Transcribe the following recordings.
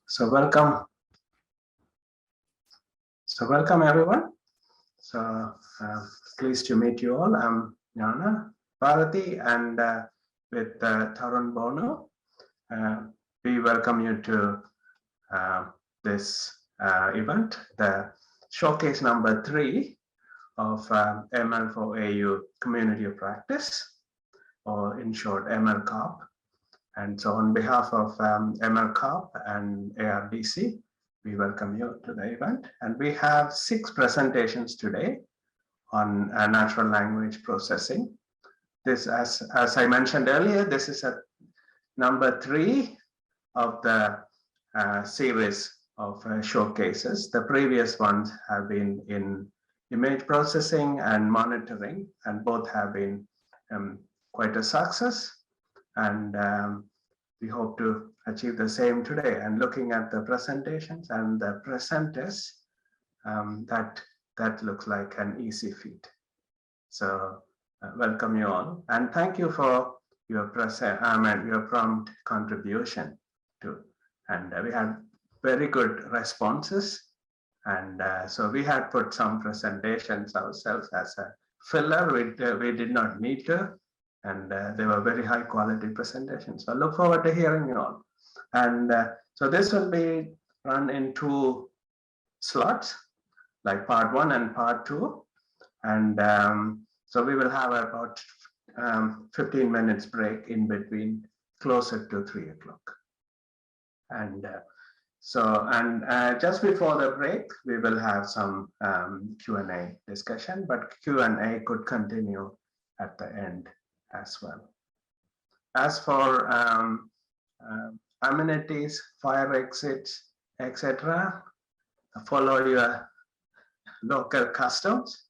So welcome. So welcome everyone. So pleased to meet you all. I'm Gnana Bharathy, and with Tarun Bono, we welcome you to this event, the showcase number 3 of ML for AU Community of Practice, or in short ML COP. And so on behalf of ML COP and ARDC, we welcome you to the event. And we have 6 presentations today on natural language processing. This, as I mentioned earlier, this is a number 3 of the series of showcases. The previous ones have been in image processing and monitoring, and both have been quite a success. And we hope to achieve the same today. And looking at the presentations and the presenters, that looks like an easy feat. So welcome you all, and thank you for your your prompt contribution too. And we had very good responses. And so we had put some presentations ourselves as a filler. We did not need to. And they were very high quality presentations. So I look forward to hearing you all. And so this will be run in 2 slots, like part 1 and part 2. And so we will have about 15 minutes break in between, closer to 3 o'clock. And just before the break, we will have some Q&A discussion, but Q&A could continue at the end as well. As for amenities, fire exits, etc., follow your local customs.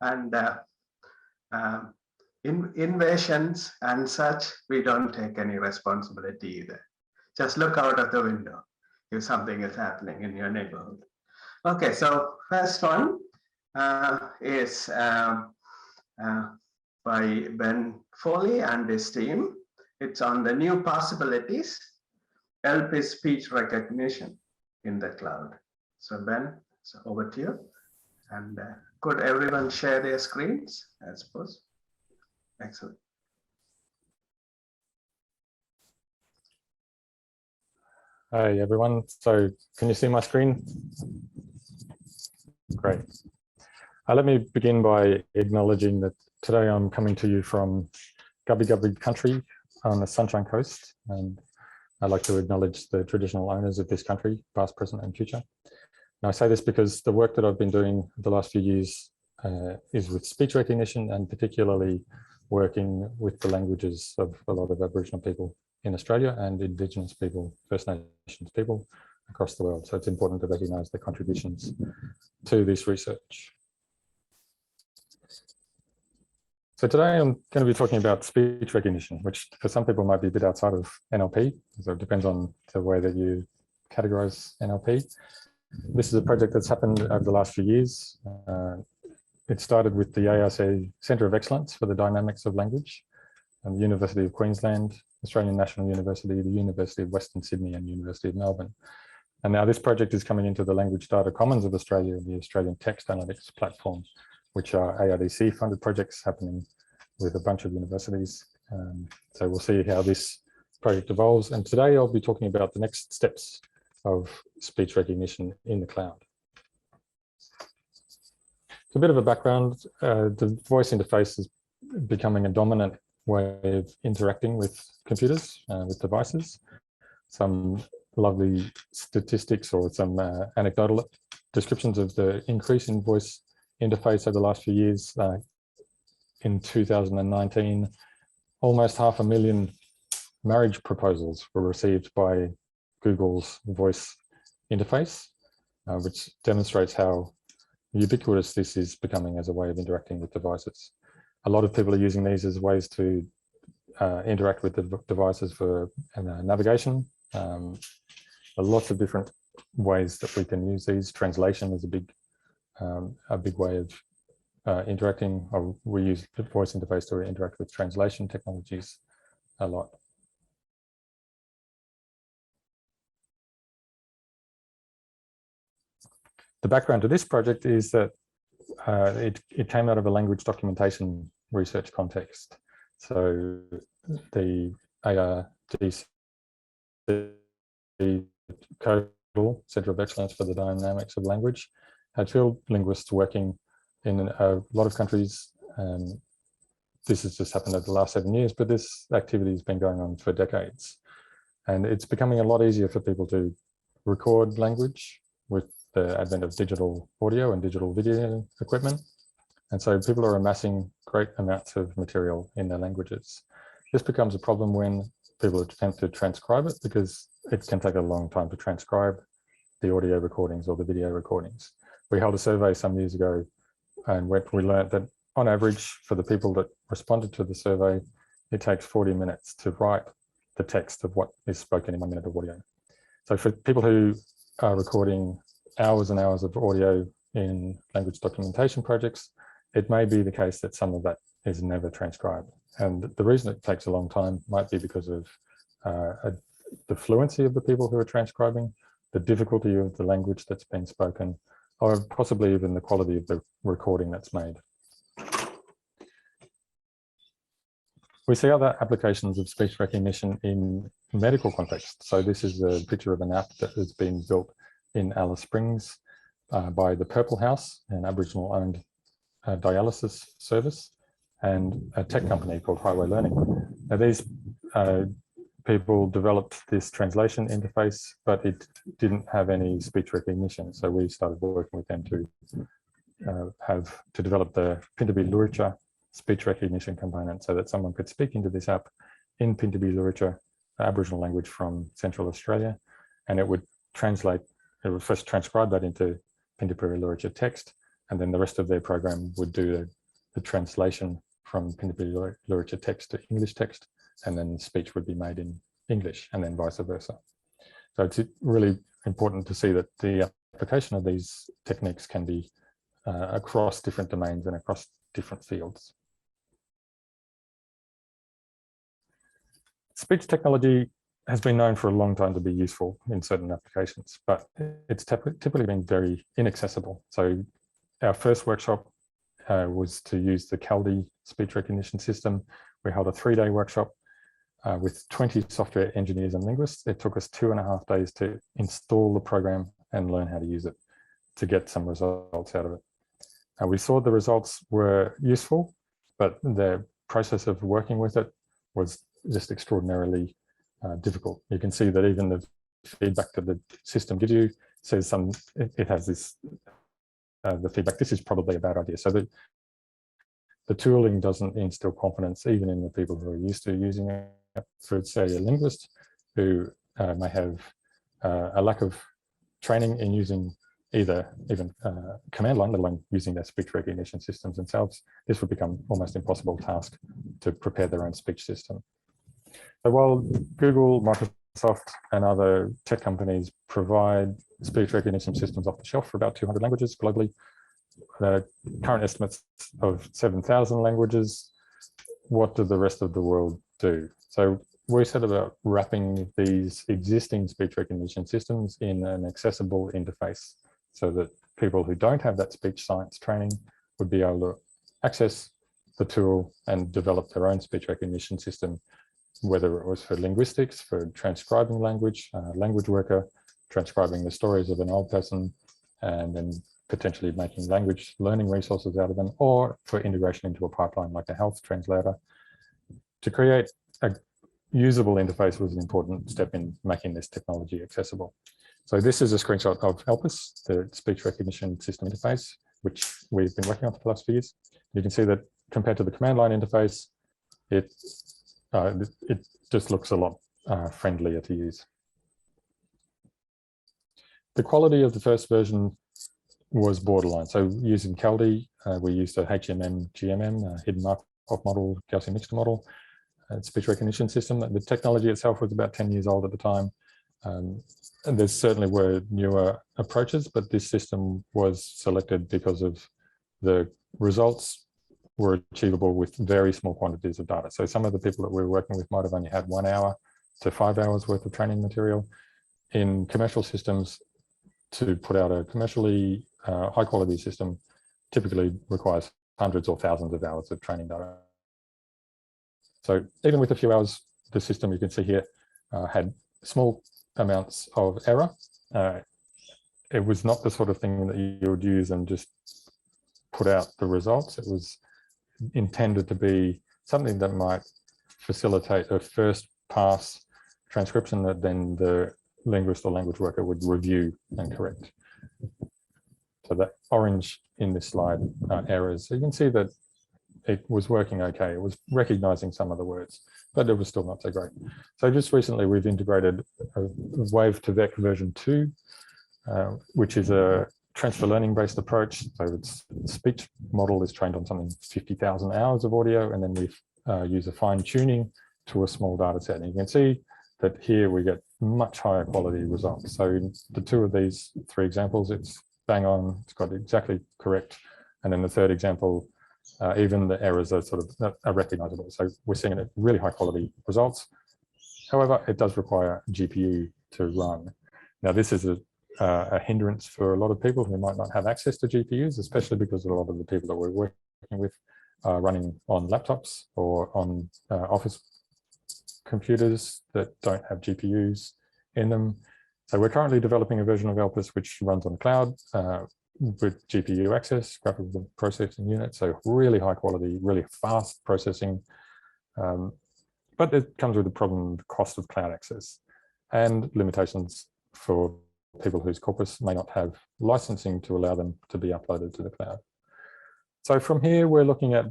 And invasions and such, we don't take any responsibility either. Just look out of the window if something is happening in your neighborhood. Okay, so first one is by Ben Foley and his team. It's on the new possibilities, Elpis speech recognition in the cloud. So Ben, so over to you. And could everyone share their screens, I suppose? Excellent. Hi everyone. So can you see my screen? Great. Let me begin by acknowledging that today I'm coming to you from Gubbi Gubbi country on the Sunshine Coast, and I'd like to acknowledge the traditional owners of this country, past, present and future. And I say this because the work that I've been doing the last few years is with speech recognition, and particularly working with the languages of a lot of Aboriginal people in Australia and Indigenous people, First Nations people across the world. So it's important to recognise the contributions to this research. So today I'm going to be talking about speech recognition, which for some people might be a bit outside of NLP. So it depends on the way that you categorize NLP. This is a project that's happened over the last few years. It started with the ARC Centre of Excellence for the Dynamics of Language, and the University of Queensland, Australian National University, the University of Western Sydney and University of Melbourne. And now this project is coming into the Language Data Commons of Australia, the Australian Text Analytics Platform, which are ARDC funded projects happening with a bunch of universities. So we'll see how this project evolves. And today I'll be talking about the next steps of speech recognition in the cloud. So a bit of a background, the voice interface is becoming a dominant way of interacting with computers, with devices. Some lovely statistics or some anecdotal descriptions of the increase in voice interface over the last few years. In 2019, almost 500,000 marriage proposals were received by Google's voice interface, which demonstrates how ubiquitous this is becoming as a way of interacting with devices. A lot of people are using these as ways to interact with the devices for navigation. Lots of different ways that we can use these. Translation is a big way of interacting. We use the voice interface to interact with translation technologies a lot. the background to this project is that it came out of a language documentation research context. So the ARDC, the Centre of Excellence for the Dynamics of Language, had field linguists working in a lot of countries. This has just happened over the last 7 years, but this activity has been going on for decades. And it's becoming a lot easier for people to record language with the advent of digital audio and digital video equipment. And so people are amassing great amounts of material in their languages. This becomes a problem when people attempt to transcribe it, because it can take a long time to transcribe the audio recordings or the video recordings. We held a survey some years ago, and we learned that on average, for the people that responded to the survey, it takes 40 minutes to write the text of what is spoken in 1 minute of audio. So for people who are recording hours and hours of audio in language documentation projects, it may be the case that some of that is never transcribed. And the reason it takes a long time might be because of the fluency of the people who are transcribing, the difficulty of the language that's been spoken, or possibly even the quality of the recording that's made. We see other applications of speech recognition in medical context. So this is a picture of an app that has been built in Alice Springs by the Purple House, an Aboriginal-owned dialysis service, and a tech company called Highway Learning. Now these people developed this translation interface, but it didn't have any speech recognition. So we started working with them to develop the Pintabee Luritja speech recognition component, so that someone could speak into this app in Pintabee Luritja, Aboriginal language from Central Australia, and it would translate. It would first transcribe that into Pintabee Luritja text, and then the rest of their program would do the translation from Pintabee Luritja text to English text, and then speech would be made in English, and then vice versa. So it's really important to see that the application of these techniques can be across different domains and across different fields. Speech technology has been known for a long time to be useful in certain applications, but it's typically been very inaccessible. So our first workshop was to use the Caldi speech recognition system. We held a 3-day workshop with 20 software engineers and linguists. It took us 2.5 days to install the program and learn how to use it to get some results out of it. We saw the results were useful, but the process of working with it was just extraordinarily difficult. You can see that even the feedback that the system gives you says it has this, the feedback, this is probably a bad idea. So the tooling doesn't instill confidence even in the people who are used to using it. For, say, a linguist who may have a lack of training in using even command line, let alone using their speech recognition systems themselves, this would become almost impossible task to prepare their own speech system. So while Google, Microsoft, and other tech companies provide speech recognition systems off the shelf for about 200 languages globally, the current estimates of 7,000 languages, what do the rest of the world do? So we set about wrapping these existing speech recognition systems in an accessible interface so that people who don't have that speech science training would be able to access the tool and develop their own speech recognition system, whether it was for linguistics, for transcribing language, language worker, transcribing the stories of an old person, and then potentially making language learning resources out of them, or for integration into a pipeline like a health translator. To create a usable interface was an important step in making this technology accessible. So this is a screenshot of Elpis, the speech recognition system interface, which we've been working on for the last few years. You can see that compared to the command line interface, it just looks a lot friendlier to use. The quality of the first version was borderline. So using Caldi, we used a HMM, GMM, hidden Markov model, Gaussian mixture model, speech recognition system. The technology itself was about 10 years old at the time. And there certainly were newer approaches, but this system was selected because of the results were achievable with very small quantities of data. So some of the people that we were working with might have only had 1 hour to 5 hours worth of training material. In commercial systems, to put out a commercially high quality system typically requires hundreds or thousands of hours of training data. So even with a few hours, the system you can see here had small amounts of error. It was not the sort of thing that you would use and just put out the results. It was intended to be something that might facilitate a first pass transcription that then the linguist or language worker would review and correct. So that orange in this slide are errors. So you can see that it was working okay. It was recognizing some of the words, but it was still not so great. So just recently we've integrated a Wave to Vec version 2, which is a transfer learning based approach. So its speech model is trained on something 50,000 hours of audio, and then we use a fine tuning to a small data set. And you can see that here we get much higher quality results. So in the two of these three examples, it's bang on, it's got exactly correct. And then the third example, even the errors are sort of are recognizable. So we're seeing really high quality results. However, it does require GPU to run. Now, this is a hindrance for a lot of people who might not have access to GPUs, especially because a lot of the people that we're working with are running on laptops or on office computers that don't have GPUs in them. So we're currently developing a version of Elpis which runs on the cloud with GPU access, graphical processing unit, so really high quality, really fast processing. But it comes with the problem, the cost of cloud access and limitations for people whose corpus may not have licensing to allow them to be uploaded to the cloud. So from here, we're looking at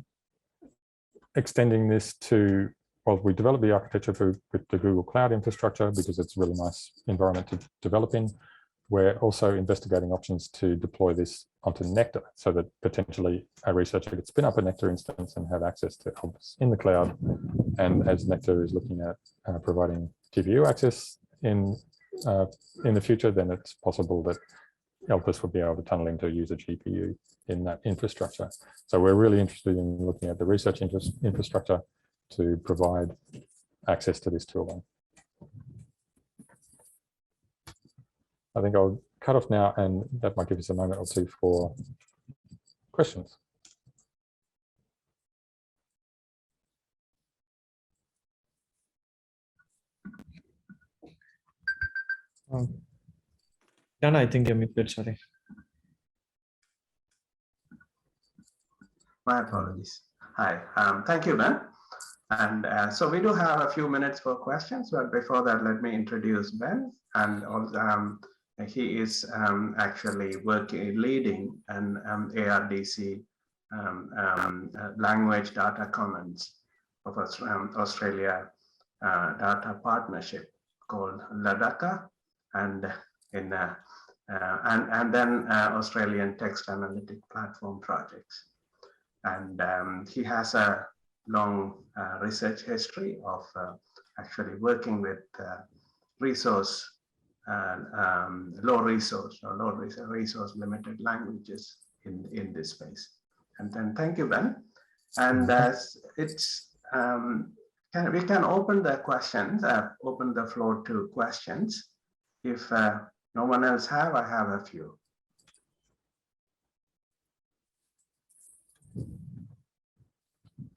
extending this to, well, we developed the architecture with the Google Cloud infrastructure because it's a really nice environment to develop in. We're also investigating options to deploy this onto Nectar so that potentially a researcher could spin up a Nectar instance and have access to Elpis in the cloud. And as Nectar is looking at providing GPU access in the future, then it's possible that Elpis would be able to tunnel into a user GPU in that infrastructure. So we're really interested in looking at the research infrastructure to provide access to this tooling. I think I'll cut off now, and that might give us a moment or two for questions. Gnana, I think you're muted, sorry. My apologies. Hi, thank you, Ben. And so we do have a few minutes for questions, but before that, let me introduce Ben. And also, he is actually leading an ARDC language data commons of Australia data partnership called LADACA, and then Australian text analytic platform projects. And he has a long research history of actually working with resource limited languages in this space. And then thank you, Ben. And we can open the questions, open the floor to questions. If no one else I have a few.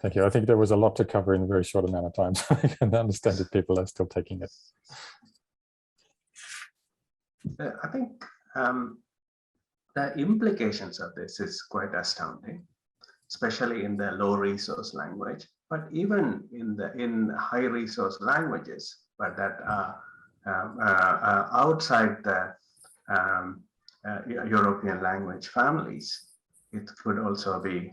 Thank you. I think there was a lot to cover in a very short amount of time, so I can understand that people are still taking it. I think the implications of this is quite astounding, especially in the low resource language, but even in high resource languages, but that are outside the European language families, it could also be,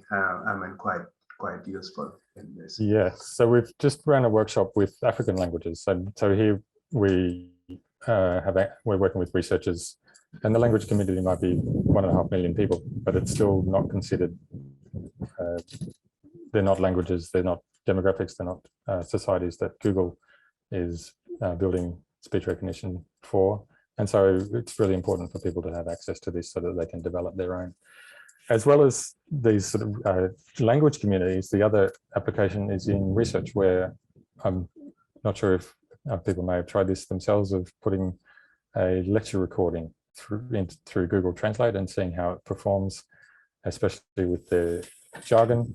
quite useful in this. Yes, so we've just run a workshop with African languages. So here we're working with researchers, and the language community might be 1.5 million people, but it's still not considered. They're not languages, they're not demographics, they're not societies that Google is building speech recognition for. And so it's really important for people to have access to this so that they can develop their own. As well as these sort of language communities, the other application is in research, where I'm not sure if people may have tried this themselves, of putting a lecture recording through Google Translate and seeing how it performs, especially with the jargon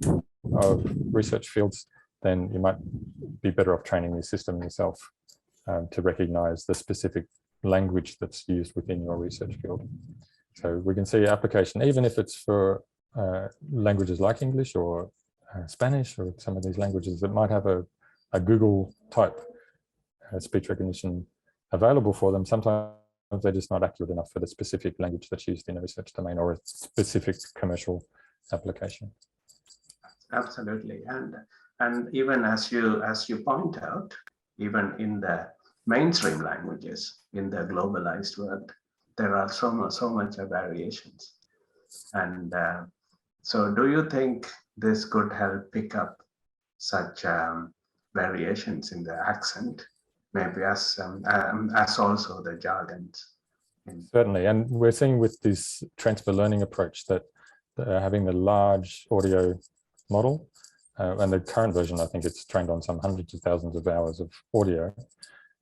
of research fields, then you might be better off training your system yourself to recognize the specific language that's used within your research field. So we can see application, even if it's for languages like English or Spanish or some of these languages that might have a Google type speech recognition available for them. Sometimes they're just not accurate enough for the specific language that's used in a research domain or a specific commercial application. Absolutely, and even as you point out, even in the mainstream languages in the globalized world, there are so much of variations. And so, do you think this could help pick up such variations in the accent, maybe as also the jargons? Certainly, and we're seeing with this transfer learning approach that having the large audio model, and the current version, I think it's trained on some hundreds of thousands of hours of audio,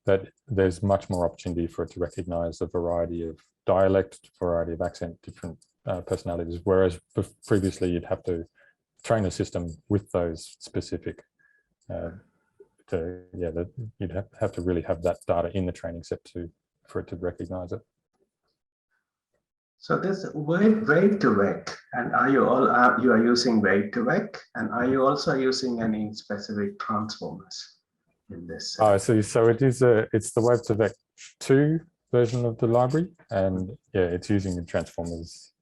that there's much more opportunity for it to recognize a variety of dialect, variety of accent, different personalities, whereas previously you'd have to train a system with those specific, you'd have to really have that data in the training set for it to recognize it. So this wave to wake, and are you are using wave to wake, and are you also using any specific transformers in this? So it's the wave to vec 2 version of the library, and yeah, it's using the transformers.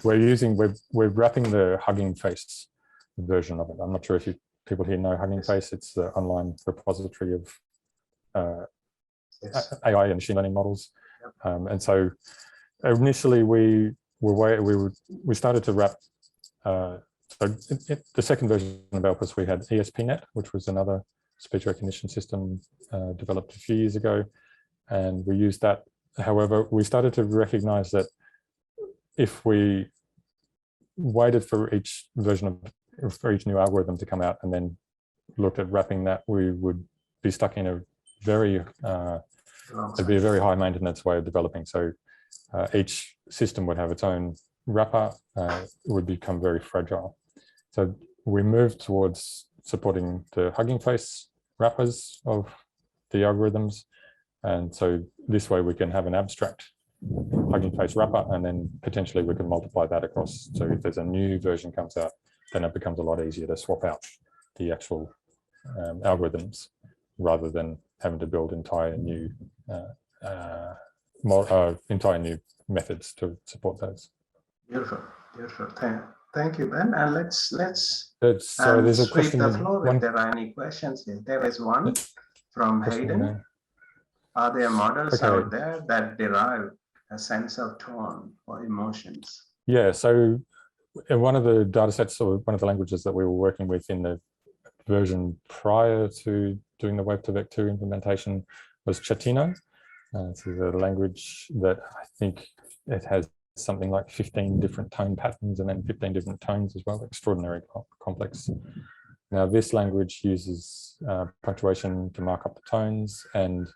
We're wrapping the Hugging Face version of it. I'm not sure if people here know Hugging Face. It's the online repository of AI and machine learning models, and so initially we started to wrap. The second version of Elpis, we had ESPNet, which was another speech recognition system developed a few years ago, and we used that. However, we started to recognize that if we waited for each new algorithm to come out and then looked at wrapping that, we would be stuck in a very it'd be a very high maintenance way of developing. So each system would have its own wrapper, it would become very fragile. So we moved towards supporting the Hugging Face wrappers of the algorithms. And so this way we can have an abstract Hugging Face wrapper, and then potentially we can multiply that across. So if there's a new version comes out, then it becomes a lot easier to swap out the actual algorithms rather than having to build entire new methods to support those. Beautiful, beautiful. Thank you, Ben. And let's so there's a sweep question. the floor if there are any questions. There is one from Hayden. Are there models out there that derive a sense of tone or emotions? Yeah, so in one of the data sets, or one of the languages that we were working with in the version prior to doing the Wave2Vec 2 implementation was Chatino. This is a language that I think it has something like 15 different tone patterns and then 15 different tones as well, extraordinarily complex. Now this language uses punctuation to mark up the tones, and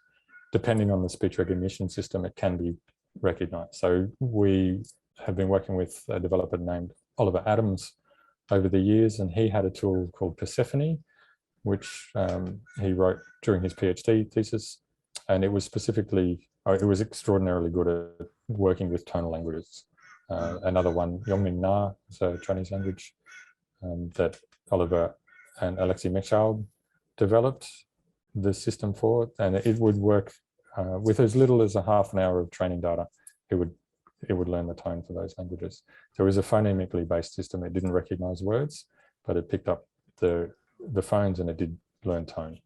depending on the speech recognition system, it can be recognized. So we have been working with a developer named Oliver Adams over the years, and he had a tool called Persephone, which he wrote during his PhD thesis. And it was it was extraordinarily good at working with tonal languages. Another one, Yongming Na, is a Chinese language that Oliver and Alexei Mechal developed the system for, and it would work with as little as a half an hour of training data. It would learn the tone for those languages. So it was a phonemically based system. It didn't recognize words, but it picked up the phones and it did learn tone.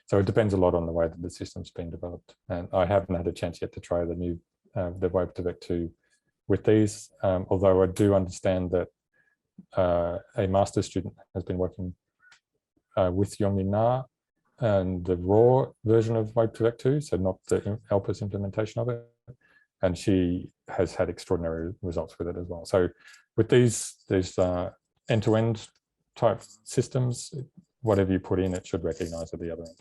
So it depends a lot on the way that the system's been developed. And I haven't had a chance yet to try the new the Wave2Vec 2 with these, although I do understand that a master's student has been working with Yongmin Na and the raw version of Wave2Vec 2, so not the Elpis implementation of it. And she has had extraordinary results with it as well. So with these end-to-end type systems, whatever you put in, it should recognize at the other end.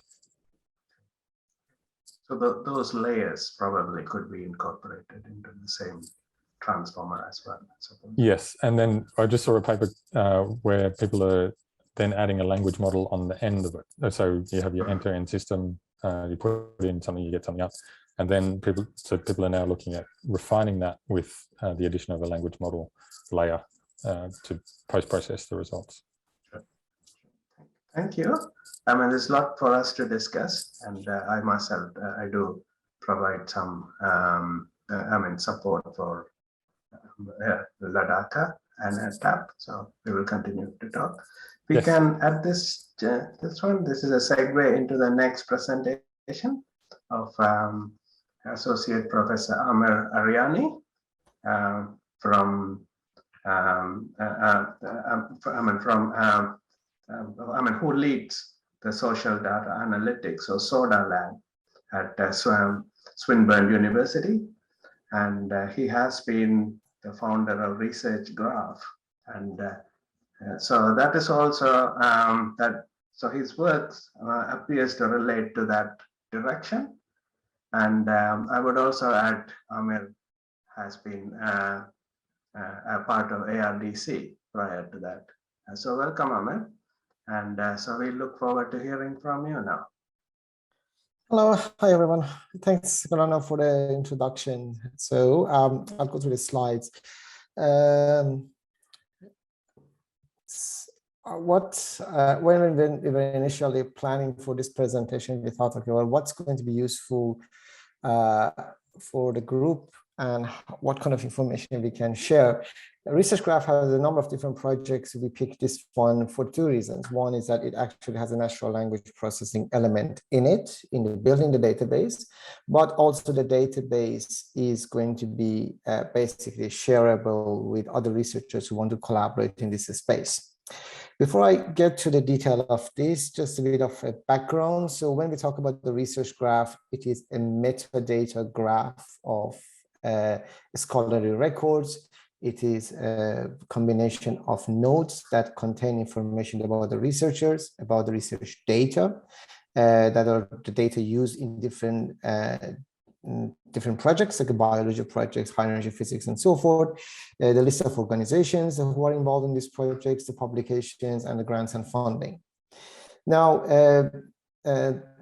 So those layers probably could be incorporated into the same transformer as well. Yes, and then I just saw a paper where people are then adding a language model on the end of it. So you have your end-to-end system, you put in something, you get something up, and then people are now looking at refining that with the addition of a language model layer to post-process the results. Thank you. I mean, there's a lot for us to discuss, and I myself, I do provide some, support for the data and TAP. So we will continue to talk. We can add this one. This is a segue into the next presentation of Associate Professor Amir Aryani who leads the social data analytics or SODA lab at Swinburne University, and he has been the founder of Research Graph, and so that is also so his work appears to relate to that direction. And I would also add Amir has been a part of ARDC prior to that. So welcome, Amir. And so we look forward to hearing from you now. Hello, hi everyone. Thanks, Gnana, for the introduction. So I'll go through the slides. When we were initially planning for this presentation, we thought, okay, well, what's going to be useful for the group and what kind of information we can share. Research Graph has a number of different projects. We picked this one for two reasons. One is that it actually has a natural language processing element in it, in building the database, but also the database is going to be basically shareable with other researchers who want to collaborate in this space. Before I get to the detail of this, just a bit of a background. So when we talk about the Research Graph, it is a metadata graph of scholarly records. It is a combination of nodes that contain information about the researchers, about the research data, that are the data used in different projects, like biology projects, high energy physics, and so forth. The list of organizations who are involved in these projects, the publications, and the grants and funding. Now,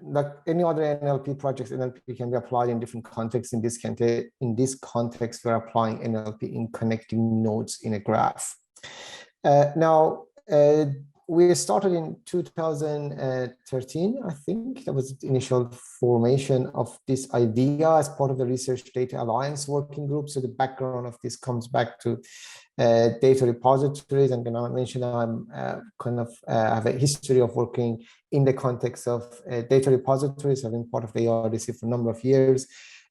like any other NLP projects, NLP can be applied in different contexts. In this context, we're applying NLP in connecting nodes in a graph. We started in 2013, I think. That was the initial formation of this idea as part of the Research Data Alliance working group. So the background of this comes back to data repositories. And I mentioned I'm have a history of working in the context of data repositories. I've been part of the ARDC for a number of years.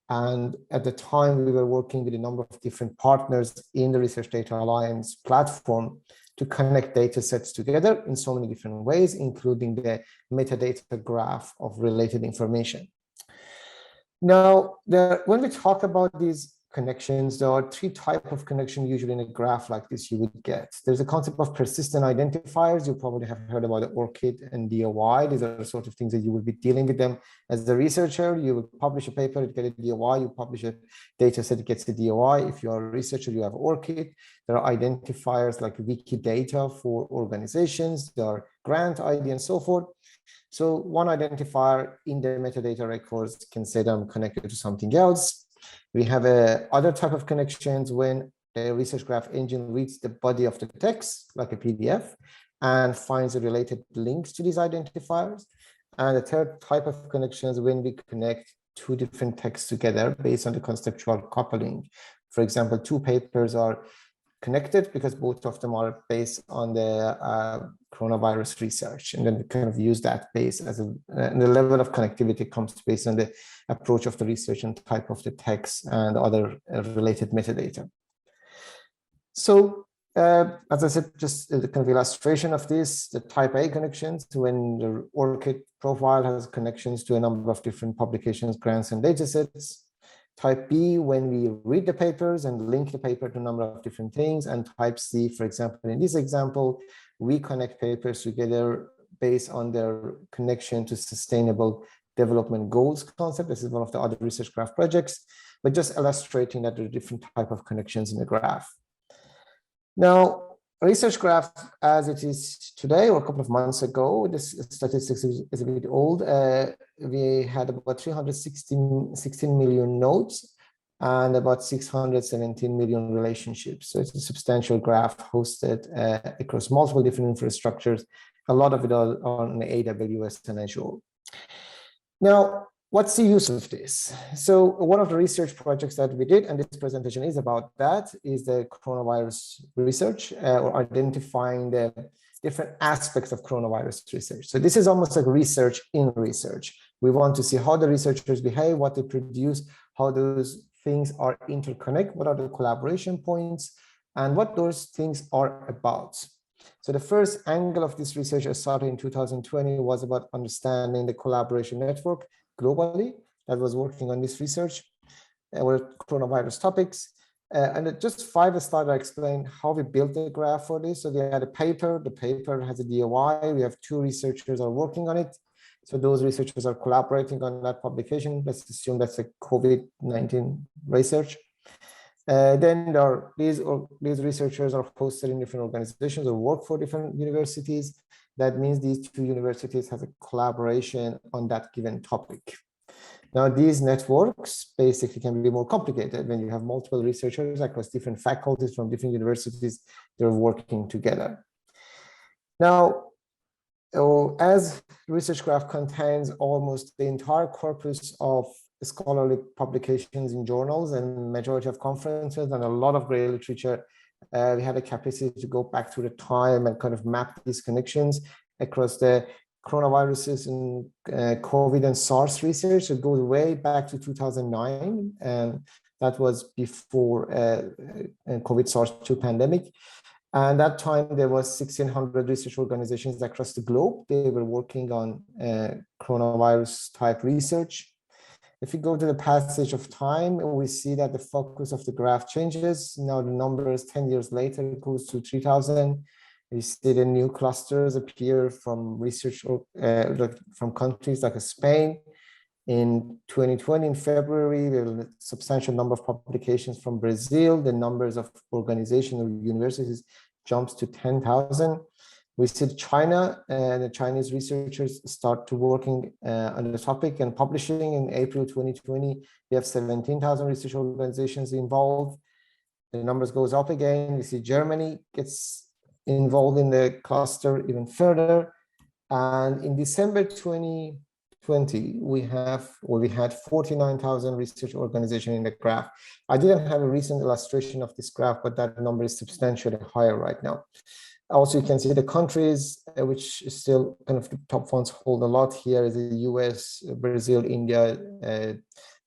And at the time, we were working with a number of different partners in the Research Data Alliance platform to connect data sets together in so many different ways, including the metadata graph of related information. Now, when we talk about these connections, there are three types of connection usually in a graph like this you would get. There's a concept of persistent identifiers. You probably have heard about the ORCID and DOI. These are the sort of things that you will be dealing with them as a researcher. You will publish a paper, you get a DOI. You publish a data set, it gets a DOI. If you are a researcher, you have ORCID. There are identifiers like Wikidata for organizations. There are grant ID and so forth. So one identifier in the metadata records can say that I'm connected to something else. We have other type of connections when the Research Graph engine reads the body of the text, like a PDF, and finds the related links to these identifiers. And the third type of connections when we connect two different texts together based on the conceptual coupling. For example, two papers are connected because both of them are based on the coronavirus research, and then we kind of use that base as the level of connectivity comes based on the approach of the research and type of the text and other related metadata. So as I said, just the kind of illustration of this, the type A connections, when the ORCID profile has connections to a number of different publications, grants, and datasets. Type B, when we read the papers and link the paper to a number of different things. And type C, for example, in this example, we connect papers together based on their connection to sustainable development goals concept. This is one of the other research graph projects, but just illustrating that there are different type of connections in the graph. Now, research graph as it is today, or a couple of months ago, this statistics is a bit old. We had about 316 million nodes and about 617 million relationships. So it's a substantial graph hosted across multiple different infrastructures, a lot of it on AWS and Azure. Now, what's the use of this? So one of the research projects that we did, and this presentation is about that, is the coronavirus research, or identifying the different aspects of coronavirus research. So this is almost like research in research. We want to see how the researchers behave, what they produce, how those things are interconnect, what are the collaboration points, and what those things are about. So the first angle of this research I started in 2020 was about understanding the collaboration network globally that was working on this research with coronavirus topics. And just 5 slides I explained how we built the graph for this. So we had a paper, the paper has a DOI, we have 2 researchers are working on it. So those researchers are collaborating on that publication. Let's assume that's a COVID-19 research. Then there are these researchers are posted in different organizations or work for different universities. That means these 2 universities have a collaboration on that given topic. Now, these networks basically can be more complicated when you have multiple researchers across different faculties from different universities. They're working together. Now, as research graph contains almost the entire corpus of scholarly publications in journals and majority of conferences and a lot of great literature, we had a capacity to go back to the time and kind of map these connections across the coronaviruses and COVID and SARS research. It goes way back to 2009, and that was before COVID SARS-2 pandemic. And that time there was 1,600 research organizations across the globe. They were working on coronavirus type research. If we go to the passage of time, we see that the focus of the graph changes. Now the numbers 10 years later goes to 3,000. We see the new clusters appear from research from countries like Spain. In 2020, in February, there was a substantial number of publications from Brazil. The numbers of organizations or universities jumps to 10,000. We see China, and the Chinese researchers start to working on the topic and publishing. In April 2020, we have 17,000 research organizations involved. The numbers goes up again. We see Germany gets involved in the cluster even further. And in December 2020, we had 49,000 research organizations in the graph. I didn't have a recent illustration of this graph, but that number is substantially higher right now. Also, you can see the countries which is still kind of the top ones hold a lot here is the US, Brazil, India,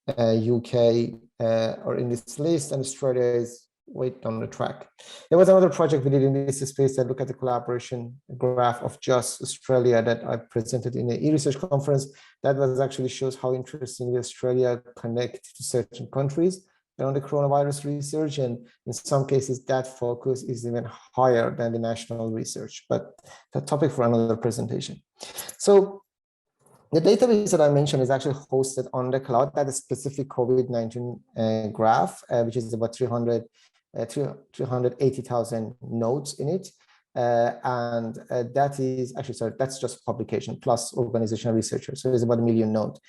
UK are in this list, and Australia is way down the track. There was another project we did in this space that look at the collaboration graph of just Australia that I presented in the e-research conference. That was actually shows how interestingly Australia connect to certain countries around the coronavirus research, and in some cases that focus is even higher than the national research, but the topic for another presentation. So the database that I mentioned is actually hosted on the cloud. That is specific COVID-19 graph, which is about 380,000 nodes in it. And that is actually, sorry, that's just publication plus organizational researchers. So it's about 1 million nodes.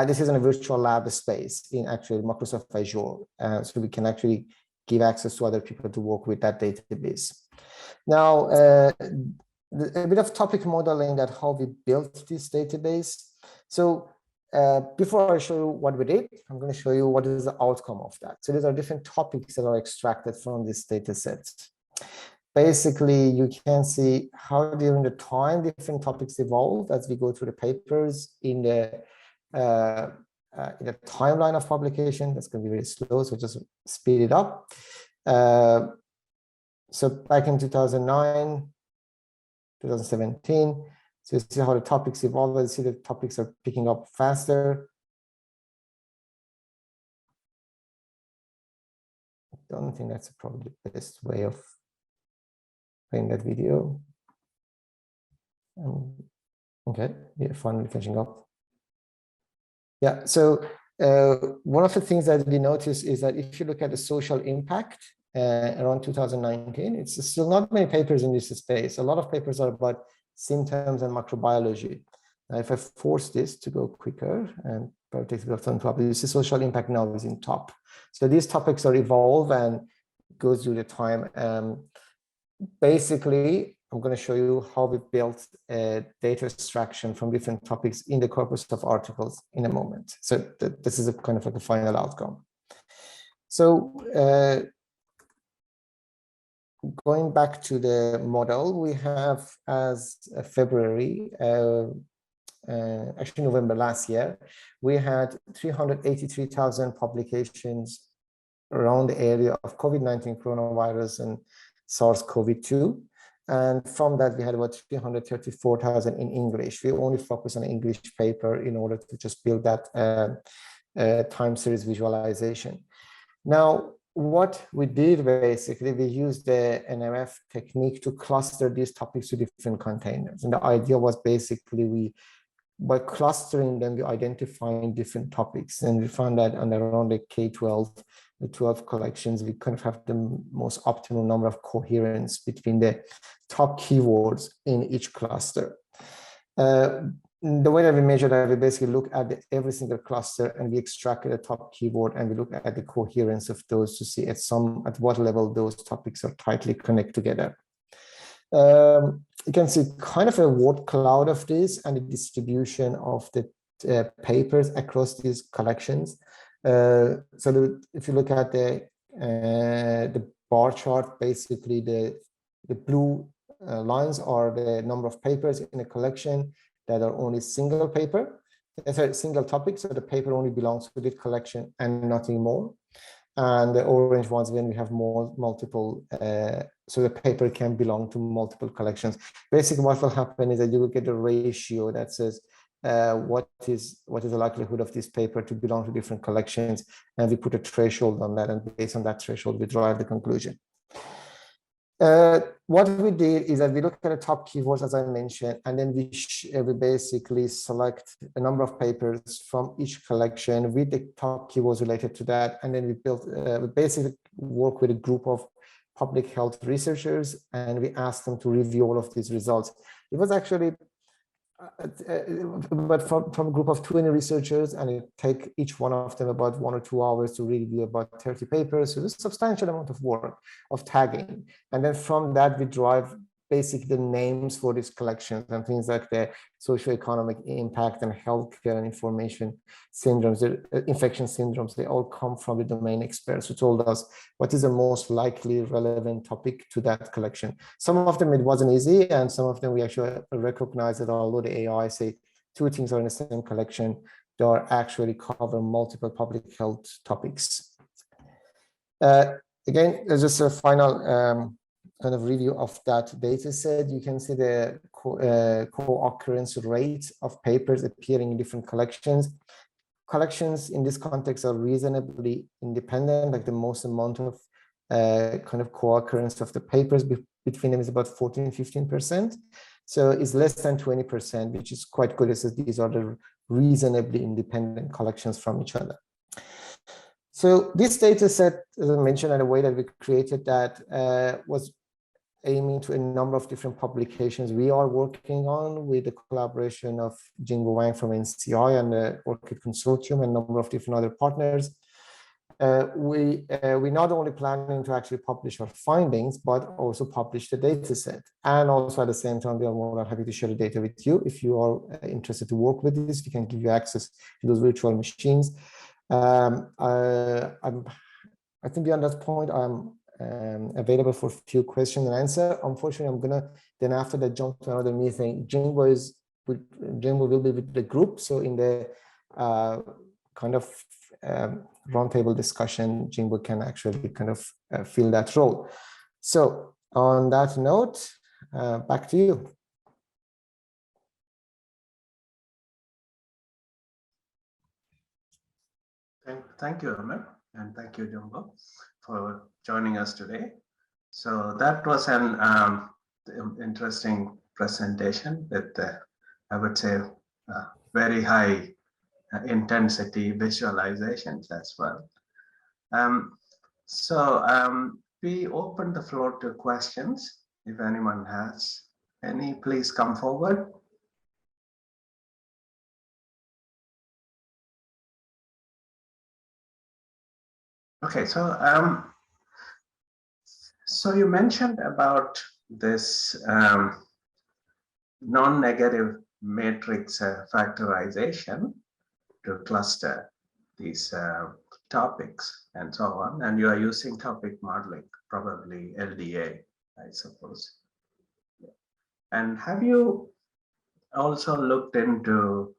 This is in a virtual lab space in actually Microsoft Azure. So we can actually give access to other people to work with that database. Now, a bit of topic modeling that how we built this database. So before I show you what we did, I'm going to show you what is the outcome of that. So these are different topics that are extracted from this data set. Basically, you can see how during the time different topics evolved as we go through the papers in the timeline of publication. That's going to be very slow, so just speed it up. So back in 2009, 2017, so you see how the topics evolve. You see the topics are picking up faster. I don't think that's probably the best way of playing that video. Okay, yeah, finally catching up. Yeah, so one of the things that we notice is that if you look at the social impact around 2019, it's still not many papers in this space. A lot of papers are about symptoms and microbiology. Now, if I force this to go quicker and take the on top, you see social impact now is in top. So these topics are evolve and goes through the time. Basically, I'm going to show you how we built data extraction from different topics in the corpus of articles in a moment. So this is a kind of like a final outcome. So going back to the model, we have as February, actually November last year, we had 383,000 publications around the area of COVID-19, coronavirus, and SARS-CoV-2. And from that, we had about 334,000 in English. We only focus on English paper in order to just build that time series visualization. Now, what we did basically, we used the NMF technique to cluster these topics to different containers. And the idea was basically by clustering them, we identifying different topics. And we found that around the K-12, the 12 collections, we kind of have the most optimal number of coherence between the top keywords in each cluster. The way that we measure that, we basically look at every single cluster and we extract the top keyword and we look at the coherence of those to see at what level those topics are tightly connected together. You can see kind of a word cloud of this and the distribution of the papers across these collections. If you look at the bar chart, basically the blue lines are the number of papers in a collection that are only single paper, single topic, so the paper only belongs to the collection and nothing more. And the orange ones when we have multiple, so the paper can belong to multiple collections. Basically, what will happen is that you will get a ratio that says what is the likelihood of this paper to belong to different collections, and we put a threshold on that, and based on that threshold, we drive the conclusion. What we did is that we look at the top keywords, as I mentioned, and then we basically select a number of papers from each collection with the top keywords related to that. And then we basically work with a group of public health researchers, and we asked them to review all of these results. It was actually but from a group of 20 researchers, and it take each one of them about 1 or 2 hours to review about 30 papers. So there's a substantial amount of work of tagging. And then from that, we drive basically the names for these collections and things like the socioeconomic impact and healthcare and information syndromes, infection syndromes, they all come from the domain experts who told us what is the most likely relevant topic to that collection. Some of them, it wasn't easy, and some of them we actually recognize that although the AI say 2 things are in the same collection, they are actually cover multiple public health topics. Again, there's just a final kind of review of that data set. You can see the co-occurrence rate of papers appearing in different collections. Collections in this context are reasonably independent, like the most amount of kind of co-occurrence of the papers between them is about 14–15%. So it's less than 20%, which is quite good, as these are the reasonably independent collections from each other. So this data set, as I mentioned, and the way that we created that was aiming to a number of different publications we are working on with the collaboration of Jingbo Wang from NCI and the ORCID Consortium and a number of different other partners. We not only planning to actually publish our findings, but also publish the data set. And also at the same time, we are more than happy to share the data with you. If you are interested to work with this, we can give you access to those virtual machines. I think beyond that point, I'm available for a few questions and answer. Unfortunately, I'm gonna then after that jump to another meeting. Jingbo will be with the group. So in the kind of roundtable discussion, Jingbo can actually kind of fill that role. So on that note, back to you. Thank you, Amir, and thank you, Jumbo, for joining us today. So that was an interesting presentation with, I would say, very high intensity visualizations as well. We open the floor to questions. If anyone has any, please come forward. Okay, so you mentioned about this non-negative matrix factorization to cluster these topics and so on, and you are using topic modeling, probably LDA, I suppose. And have you also looked into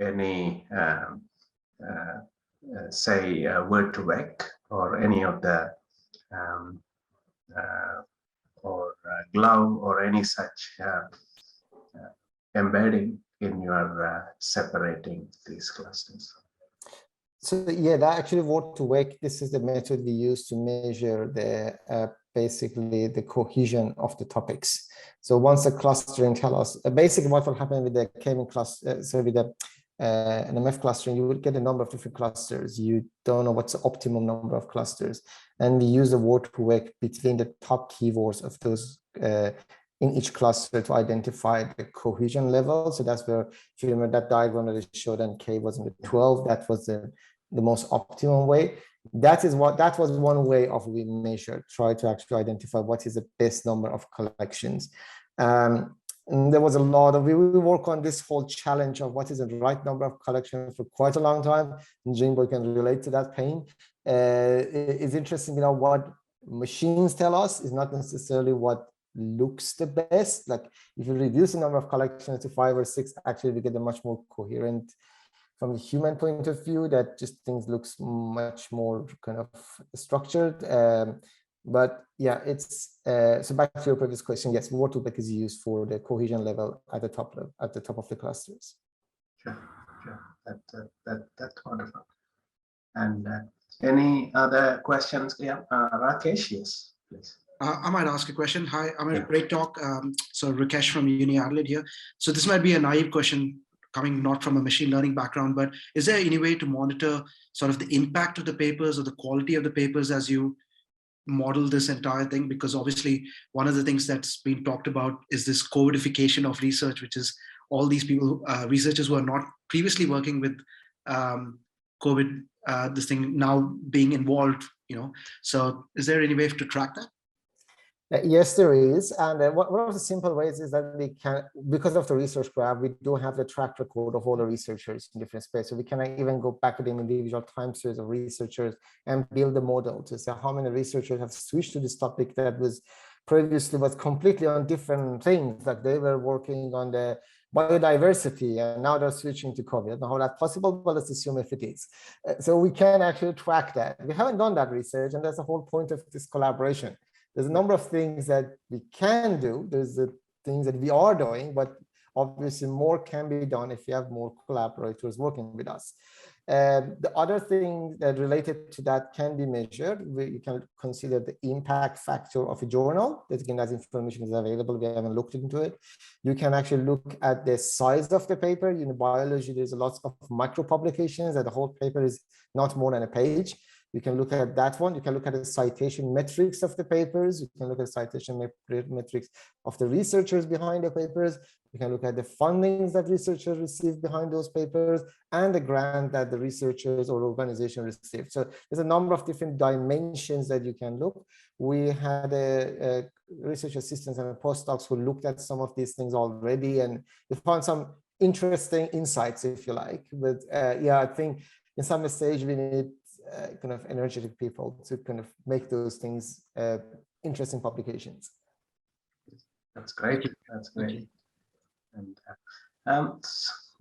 any say word2vec or any of the glove or any such embedding in your separating these clusters? So yeah, that actually word2vec, this is the method we use to measure the basically the cohesion of the topics. So once the clustering tell us basically what will happen with the K-mean cluster, so with the NMF clustering, you would get a number of different clusters. You don't know what's the optimum number of clusters, and we use the word2vec between the top keywords of those in each cluster to identify the cohesion level. So that's where, if you remember that diagram that I showed, and K was in the 12, that was the most optimum way. That was one way of we measured, try to actually identify what is the best number of collections. And there was a lot of, we work on this whole challenge of what is the right number of collections for quite a long time. And Jimbo can relate to that pain. It's interesting, what machines tell us is not necessarily what looks the best. Like if you reduce the number of collections to 5 or 6, actually we get a much more coherent, from the human point of view, that just things looks much more kind of structured. But yeah, it's so back to your previous question. Yes, word2vec is used for the cohesion level at the top of the clusters. Sure. That's wonderful. And any other questions? Yeah, Rakesh, yes, please. I might ask a question. Hi, Amir, great talk. So Rakesh from Uni Adelaide here. So this might be a naive question coming not from a machine learning background, but is there any way to monitor sort of the impact of the papers or the quality of the papers as you model this entire thing? Because obviously one of the things that's been talked about is this codification of research, which is all these people, researchers who are not previously working with COVID, this thing now being involved, So is there any way to track that? Yes, there is. And one of the simple ways is that we can, because of the research graph, we do have the track record of all the researchers in different spaces. So we can even go back to the individual time series of researchers and build a model to say how many researchers have switched to this topic that was previously was completely on different things. Like they were working on the biodiversity and now they're switching to COVID. Now, how that's possible? But let's assume if it is. So we can actually track that. We haven't done that research, and that's the whole point of this collaboration. There's a number of things that we can do. There's the things that we are doing, but obviously more can be done if you have more collaborators working with us. The other thing that related to that can be measured. You can consider the impact factor of a journal. That again, that information is available. We haven't looked into it. You can actually look at the size of the paper. In biology, there's a lot of micro publications that the whole paper is not more than a page. You can look at that one. You can look at the citation metrics of the papers. You can look at citation metrics of the researchers behind the papers. You can look at the fundings that researchers receive behind those papers and the grant that the researchers or organization received. So there's a number of different dimensions that you can look. We had a research assistants and postdocs who looked at some of these things already, and we found some interesting insights, if you like. But yeah, I think in some stage we need kind of energetic people to kind of make those things interesting publications. That's great. That's great. And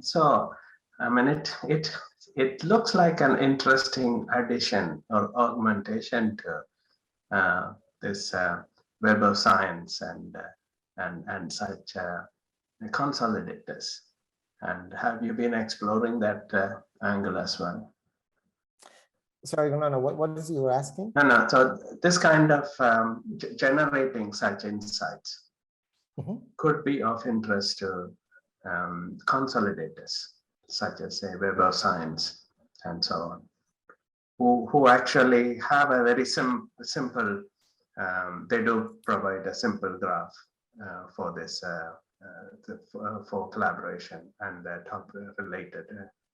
so I mean, it looks like an interesting addition or augmentation to this Web of Science and such consolidators. And have you been exploring that angle as well? Sorry, no. What is you asking? No. So this kind of generating such insights could be of interest to consolidators. such as say Web of Science and so on, who actually have a very simple, they do provide a simple graph for this, for collaboration and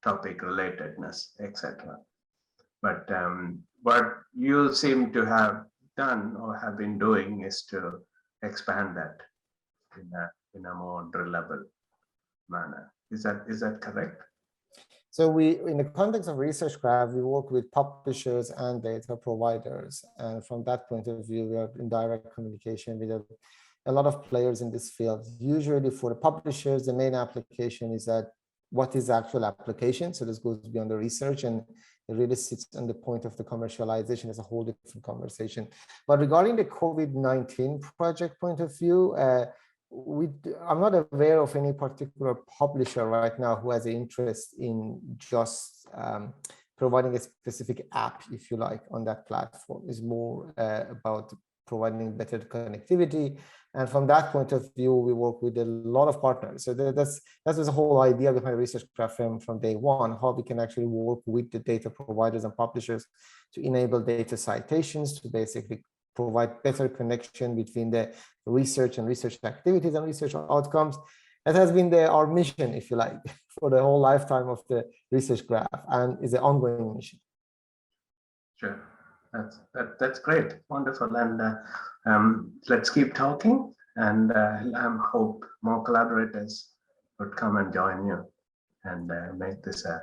topic relatedness, etc. But what you seem to have done or have been doing is to expand that in a more drillable manner. Is that correct? So we, in the context of Research Graph, we work with publishers and data providers. And from that point of view, we are in direct communication with a lot of players in this field. Usually for the publishers, the main application is that what is the actual application? So this goes beyond the research and it really sits on the point of the commercialization as a whole different conversation. But regarding the COVID-19 project point of view, I'm not aware of any particular publisher right now who has an interest in just providing a specific app, if you like, on that platform. It's more about providing better connectivity. And from that point of view, we work with a lot of partners. So that's the whole idea behind Research Graph from day one, how we can actually work with the data providers and publishers to enable data citations, to basically provide better connection between the research and research activities and research outcomes. That has been our mission, if you like, for the whole lifetime of the Research Graph, and is an ongoing mission. Sure, that's great, wonderful, and let's keep talking, and I hope more collaborators would come and join you and make this a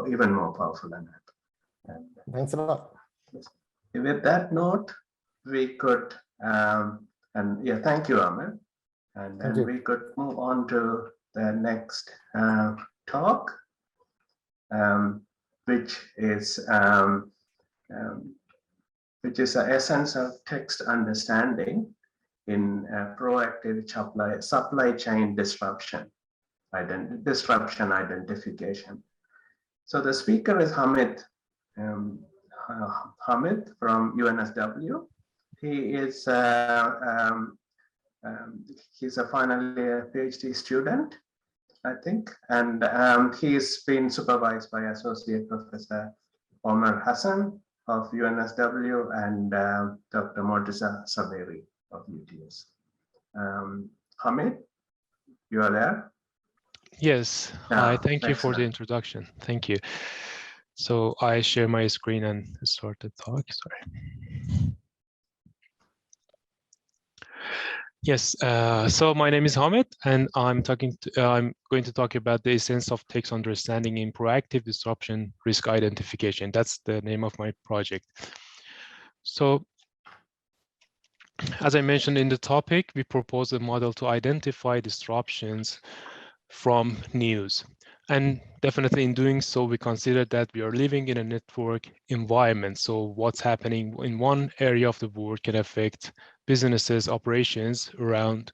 even more powerful than that. And, thanks a lot. with that note, we could, and yeah, thank you, Amir. And then we could move on to the next talk, which is the essence of text understanding in proactive supply chain disruption identification. So the speaker is Hamid. Hamid from UNSW. He is he's a final year PhD student, I think, and he's been supervised by Associate Professor Omar Hassan of UNSW and Dr. Mortiza Saberi of UTS. Hamid, you are there? Yes. Hi, thank you for the introduction. Thank you. So I share my screen and start the talk. Sorry. Yes. So my name is Hamid, and I'm going to talk about the essence of text understanding in proactive disruption risk identification. That's the name of my project. So, as I mentioned in the topic, we propose a model to identify disruptions from news. And definitely in doing so, we consider that we are living in a network environment. So what's happening in one area of the world can affect businesses' operations around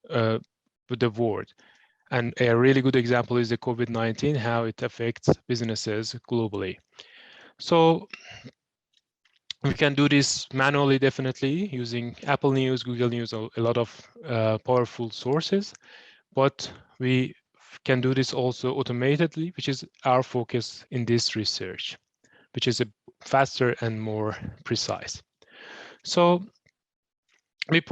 the world. And a really good example is the COVID-19, how it affects businesses globally. So we can do this manually, definitely, using Apple News, Google News, a lot of powerful sources. But we can do this also automatically, which is our focus in this research, which is faster and more precise. So we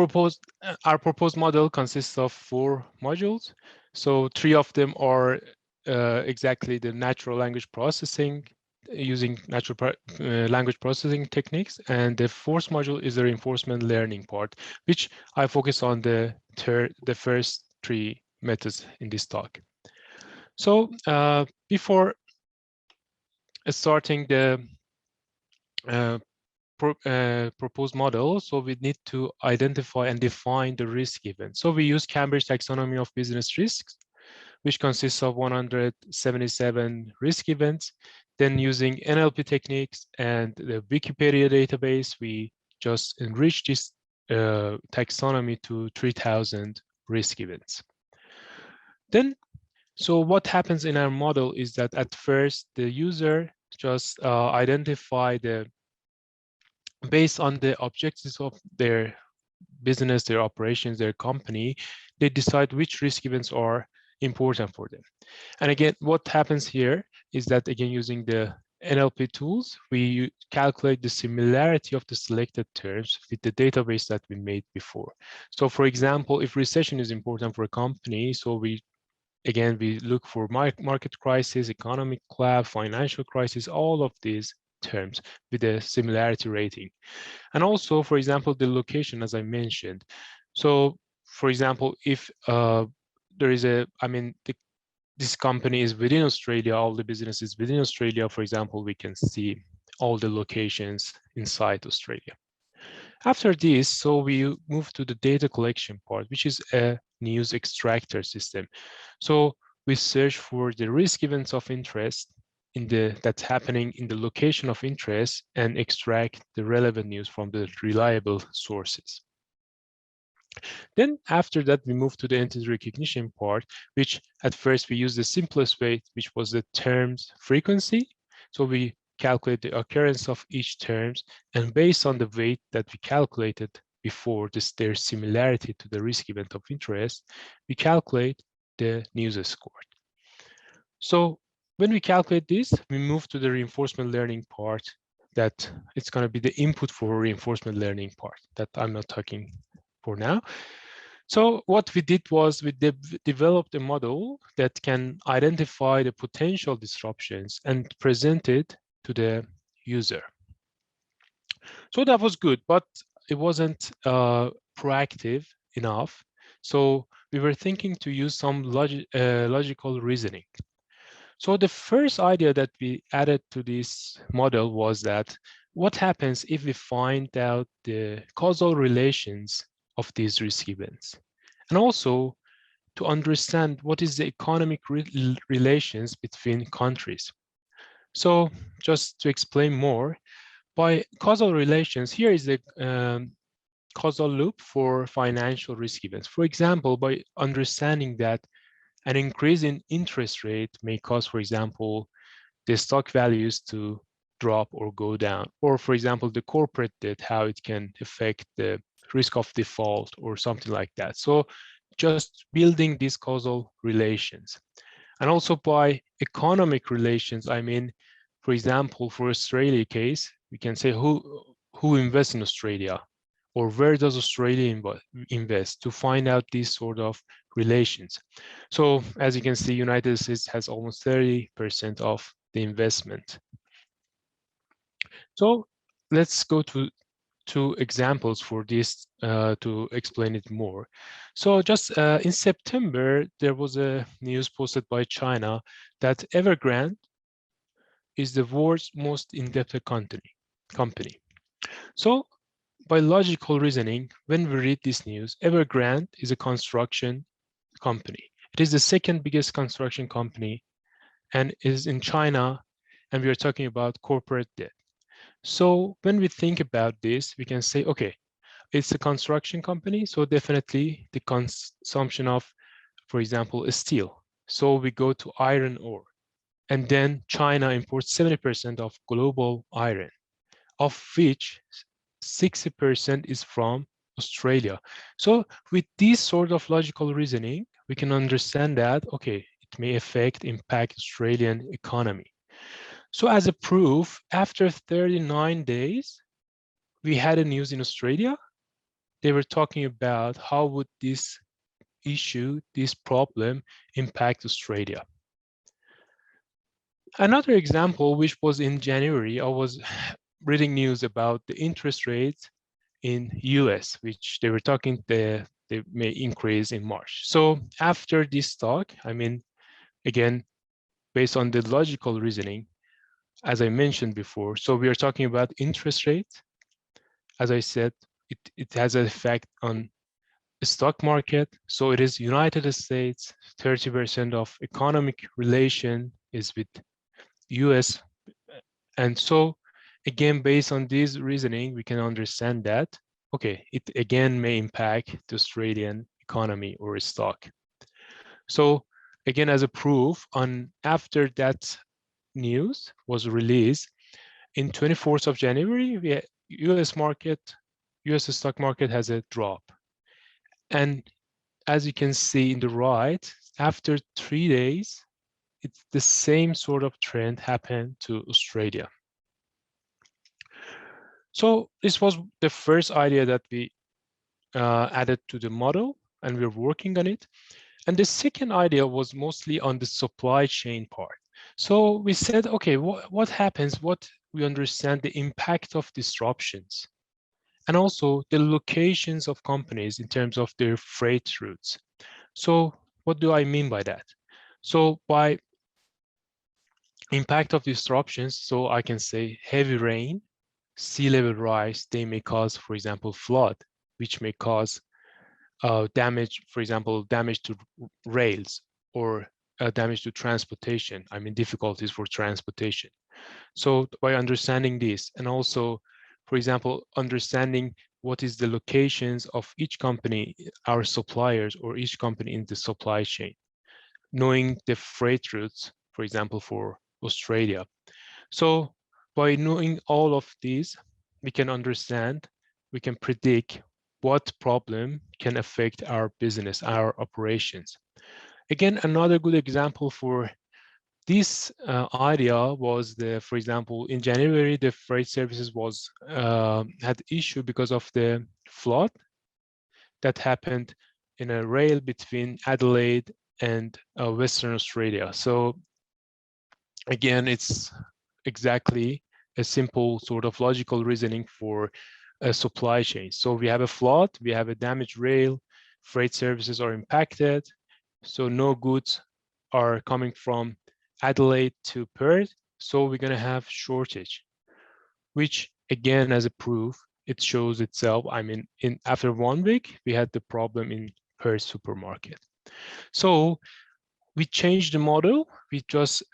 our proposed model consists of 4 modules. So 3 of them are exactly the natural language processing, using natural language processing techniques. And the 4th module is the reinforcement learning part, which I focus on the first 3 methods in this talk. So before starting the proposed model, so we need to identify and define the risk event. So we use Cambridge taxonomy of business risks, which consists of 177 risk events. Then using NLP techniques and the Wikipedia database, we just enrich this taxonomy to 3,000 risk events. Then, so what happens in our model is that at first the user just identify based on the objectives of their business, their operations, their company, they decide which risk events are important for them. And again, what happens here is that, again, using the NLP tools, we calculate the similarity of the selected terms with the database that we made before. So for example, if recession is important for a company, so we look for market crisis, economic collapse, financial crisis, all of these terms with a similarity rating. And also, for example, the location, as I mentioned. So for example, if there is this company is within Australia, all the businesses within Australia, for example, we can see all the locations inside Australia. After this, so we move to the data collection part, which is a news extractor system. So we search for the risk events of interest that's happening in the location of interest and extract the relevant news from the reliable sources. Then after that, we move to the entity recognition part, which at first we use the simplest way, which was the terms frequency. So we calculate the occurrence of each terms, and based on the weight that we calculated before, their similarity to the risk event of interest, we calculate the news score. So when we calculate this, we move to the reinforcement learning part, that it's going to be the input for reinforcement learning part that I'm not talking for now. So what we did was we developed a model that can identify the potential disruptions and present it to the user. So that was good, but it wasn't proactive enough. So we were thinking to use some logical reasoning. So the first idea that we added to this model was that what happens if we find out the causal relations of these risk events, and also to understand what is the economic relations between countries. So just to explain more, by causal relations, here is the causal loop for financial risk events. For example, by understanding that an increase in interest rate may cause, for example, the stock values to drop or go down, or for example, the corporate debt, how it can affect the risk of default or something like that. So just building these causal relations. And also by economic relations, I mean, for example, for Australia case, we can say who invests in Australia, or where does Australia invest, to find out these sort of relations. So as you can see, United States has almost 30% of the investment. So let's go to two examples for this to explain it more. So just in September, there was a news posted by China that Evergrande is the world's most indebted company. So by logical reasoning, when we read this news, Evergrande is a construction company. It is the second biggest construction company and is in China, and we are talking about corporate debt. So when we think about this, we can say, okay, it's a construction company, so definitely the consumption of, for example, steel. So we go to iron ore, and then China imports 70% of global iron, of which 60% is from Australia. So with this sort of logical reasoning, we can understand that, okay, it may impact Australian economy. So as a proof, after 39 days, we had a news in Australia. They were talking about how would this issue, this problem, impact Australia. Another example, which was in January, I was reading news about the interest rates in US, which they were talking they may increase in March. So after this talk, I mean, again, based on the logical reasoning, as I mentioned before, so we are talking about interest rates. As I said, it has an effect on the stock market. So it is United States, 30% of economic relation is with US. And so again, based on this reasoning, we can understand that, okay, it again may impact the Australian economy or a stock. So again, as a proof, after that news was released, in 24th of January, US stock market has a drop. And as you can see in the right, after 3 days, it's the same sort of trend happened to Australia. So this was the first idea that we added to the model, and we're working on it. And the second idea was mostly on the supply chain part. So we said, okay, what happens? What we understand the impact of disruptions, and also the locations of companies in terms of their freight routes. So what do I mean by that? So by impact of disruptions, so I can say heavy rain, sea level rise, they may cause, for example, flood, which may cause damage, for example, damage to rails, or damage to transportation. I mean, difficulties for transportation. So by understanding this, and also, for example, understanding what is the locations of each company, our suppliers, or each company in the supply chain, knowing the freight routes, for example, for Australia. So by knowing all of these, we can understand, we can predict what problem can affect our business, our operations. Again, another good example for this idea was for example, in January, the freight services was had issue because of the flood that happened in a rail between Adelaide and Western Australia. So again, it's exactly a simple sort of logical reasoning for a supply chain. So we have a flood, we have a damaged rail, freight services are impacted, so no goods are coming from Adelaide to Perth, so we're going to have shortage, which again, as a proof, it shows itself. I mean, after 1 week, we had the problem in Perth supermarket. So we changed the model, we just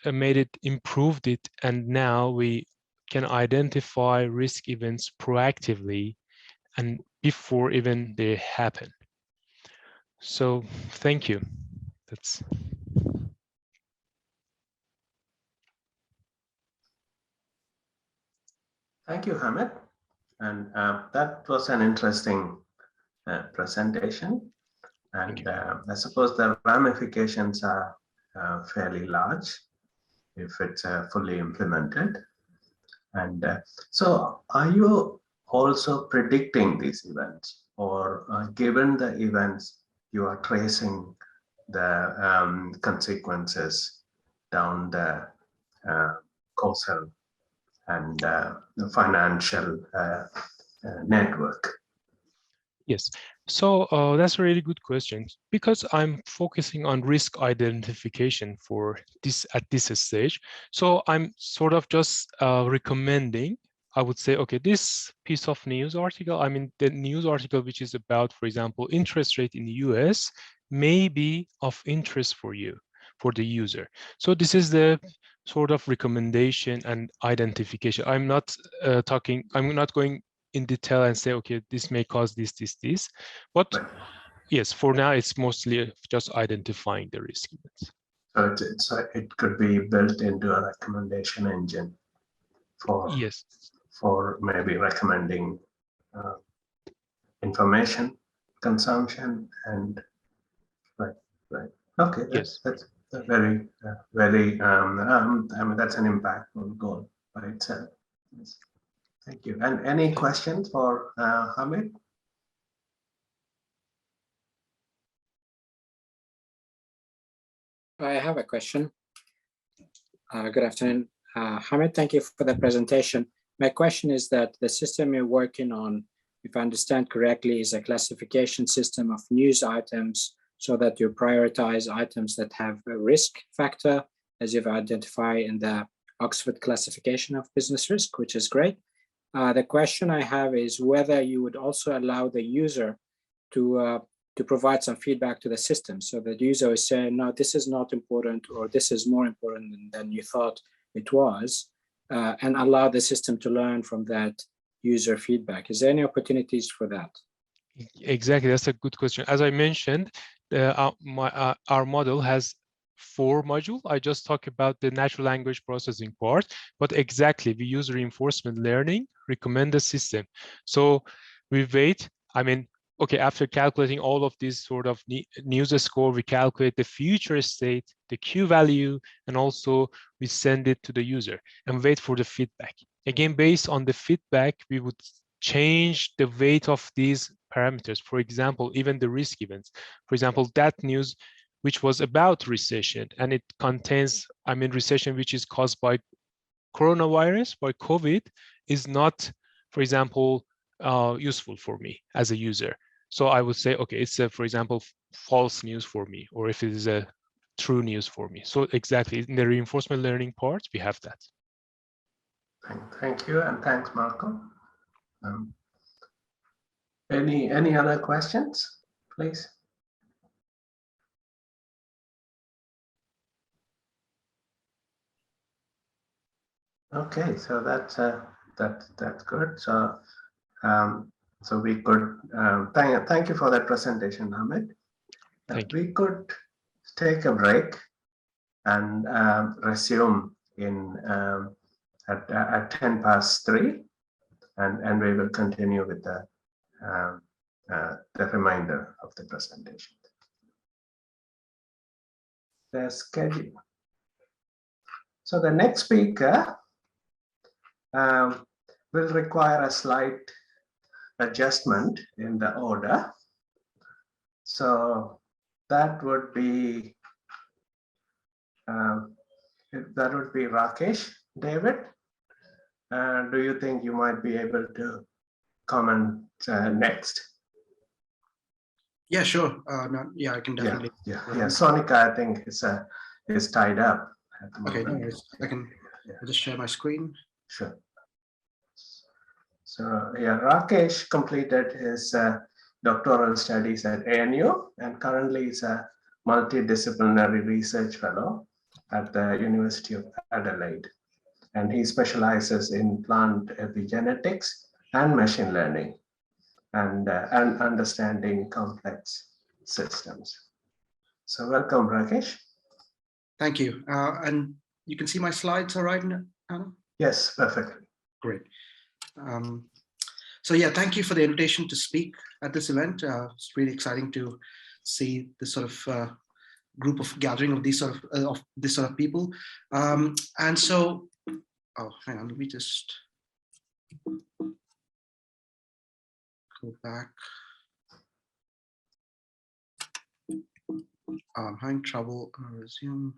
improved it, and now we can identify risk events proactively and before even they happen. So thank you. That's. Thank you, Hamid. And that was an interesting presentation. And I suppose the ramifications are fairly large if it's fully implemented. And so are you also predicting these events, or given the events, you are tracing the consequences down the causal and the financial network? Yes, so that's a really good question, because I'm focusing on risk identification for this at this stage. So I'm sort of just recommending, I would say, okay, this piece of news article, I mean, the news article which is about, for example, interest rate in the US may be of interest for you, for the user. So this is the sort of recommendation and identification. I'm not going in detail and say, okay, this may cause this. But yes, for now, it's mostly just identifying the risk events. So it could be built into a recommendation engine for, yes, for maybe recommending information consumption and right. Okay, yes. that's a very I mean, that's an impactful goal by itself. Yes. Thank you. And any questions for Hamid? I have a question. Good afternoon. Hamid, thank you for the presentation. My question is that the system you're working on, if I understand correctly, is a classification system of news items so that you prioritize items that have a risk factor, as you've identified in the Oxford classification of business risk, which is great. The question I have is whether you would also allow the user to provide some feedback to the system, so that the user is saying, no, this is not important, or this is more important than you thought it was, and allow the system to learn from that user feedback. Is there any opportunities for that? Exactly, that's a good question. As I mentioned, our model has 4 modules. I just talked about the natural language processing part, but exactly, we use reinforcement learning, recommend the system. So we wait, I mean, okay, after calculating all of these sort of news score, we calculate the future state, the Q value, and also we send it to the user and wait for the feedback. Again, based on the feedback, we would change the weight of these parameters. For example, even the risk events. For example, that news which was about recession, and it contains, I mean, recession which is caused by coronavirus, by COVID, is not, for example, useful for me as a user. So I would say, okay, it's a, for example, false news for me, or if it is a true news for me. So exactly, in the reinforcement learning part, we have that. Thank you, and thanks, Marco. Any other questions, please? Okay, so that's good. So so we could thank you for that presentation, Hamid. We could take a break and resume in at 3:10, and we will continue with the remainder of the presentation. The schedule. So the next speaker will require a slight adjustment in the order. So that would be Rakesh David. Do you think you might be able to comment next? Yeah, sure. Yeah, I can definitely. Yeah. Sonika, I think is tied up at the Okay, moment. no worries. I'll just share my screen. Sure. So yeah, Rakesh completed his doctoral studies at ANU and currently is a multidisciplinary research fellow at the University of Adelaide. And he specializes in plant epigenetics and machine learning and understanding complex systems. So welcome, Rakesh. Thank you. And you can see my slides all right, Anna? Yes, perfectly. Great. So yeah, thank you for the invitation to speak at this event. It's really exciting to see this sort of group of gathering of these sort of people. And so, oh, hang on, let me just go back. I'm having trouble. I'm gonna resume.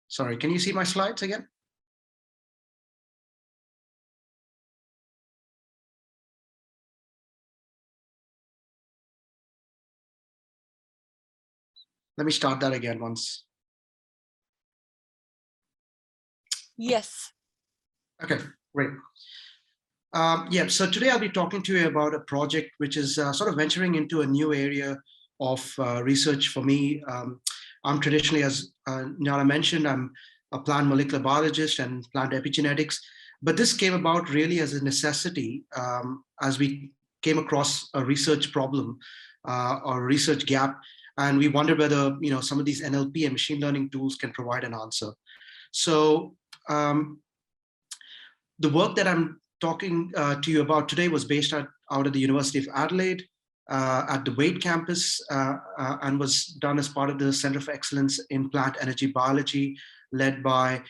Sorry, can you see my slides again? Let me start that again once. Yes. Okay, great. Yeah, so today I'll be talking to you about a project which is sort of venturing into a new area of research for me. I'm traditionally, as Gnana mentioned, I'm a plant molecular biologist and plant epigenetics, but this came about really as a necessity as we came across a research problem or a research gap, and we wondered whether some of these NLP and machine learning tools can provide an answer. So the work that I'm talking to you about today was based out of the University of Adelaide at the Wade campus and was done as part of the Center for Excellence in Plant Energy Biology, led by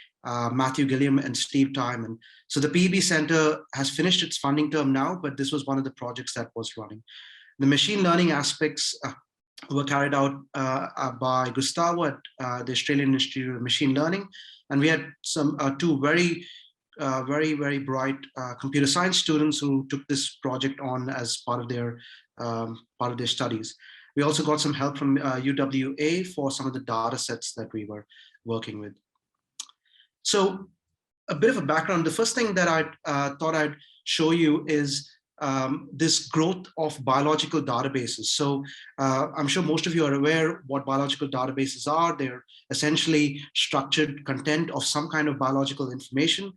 Matthew Gilliam and Steve Timon. So the PEB Center has finished its funding term now, but this was one of the projects that was running. The machine learning aspects were carried out by Gustavo at the Australian Institute of Machine Learning. And we had some two very bright computer science students who took this project on as part of their studies. We also got some help from UWA for some of the data sets that we were working with. So a bit of a background. The first thing that I thought I'd show you is this growth of biological databases. So I'm sure most of you are aware what biological databases are. They're essentially structured content of some kind of biological information.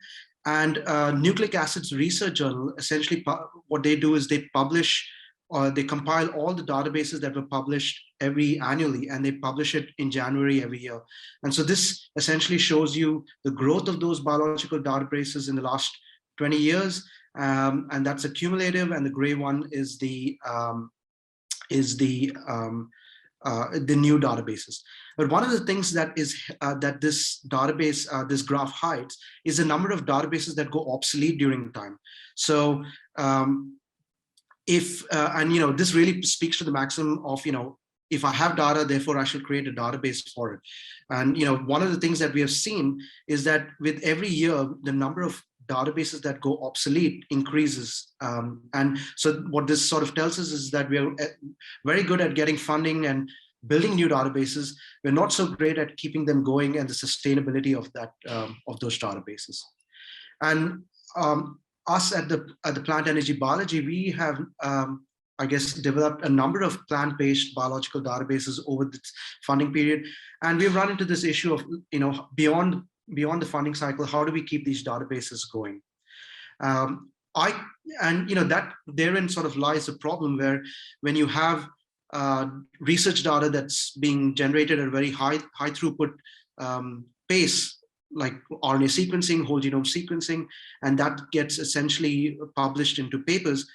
And Nucleic Acids Research Journal, essentially what they do is they publish or they compile all the databases that were published annually, and they publish it in January every year. And so this essentially shows you the growth of those biological databases in the last 20 years, and that's accumulative. And the gray one is the new databases. But one of the things that this database, this graph hides, is the number of databases that go obsolete during time. So this really speaks to the maximum of, if I have data, therefore I should create a database for it. And one of the things that we have seen is that with every year, the number of databases that go obsolete increases. And so what this sort of tells us is that we are very good at getting funding and building new databases. We're not so great at keeping them going and the sustainability of that of those databases. And us at the Plant Energy Biology, we have I guess developed a number of plant-based biological databases over this funding period, and we've run into this issue of beyond the funding cycle, how do we keep these databases going? That therein sort of lies a problem where when you have research data that's being generated at a very high throughput pace, like RNA sequencing, whole genome sequencing, and that gets essentially published into papers,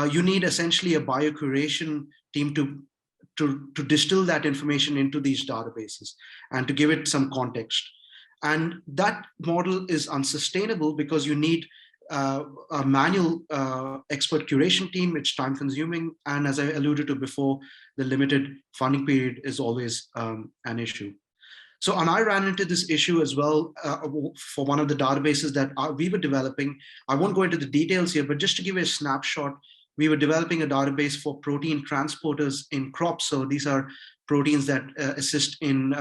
you need essentially a biocuration team to distill that information into these databases and to give it some context. And that model is unsustainable because you need a manual expert curation team, it's time consuming. And as I alluded to before, the limited funding period is always an issue. So, and I ran into this issue as well for one of the databases that we were developing. I won't go into the details here, but just to give you a snapshot, we were developing a database for protein transporters in crops. So these are proteins that assist in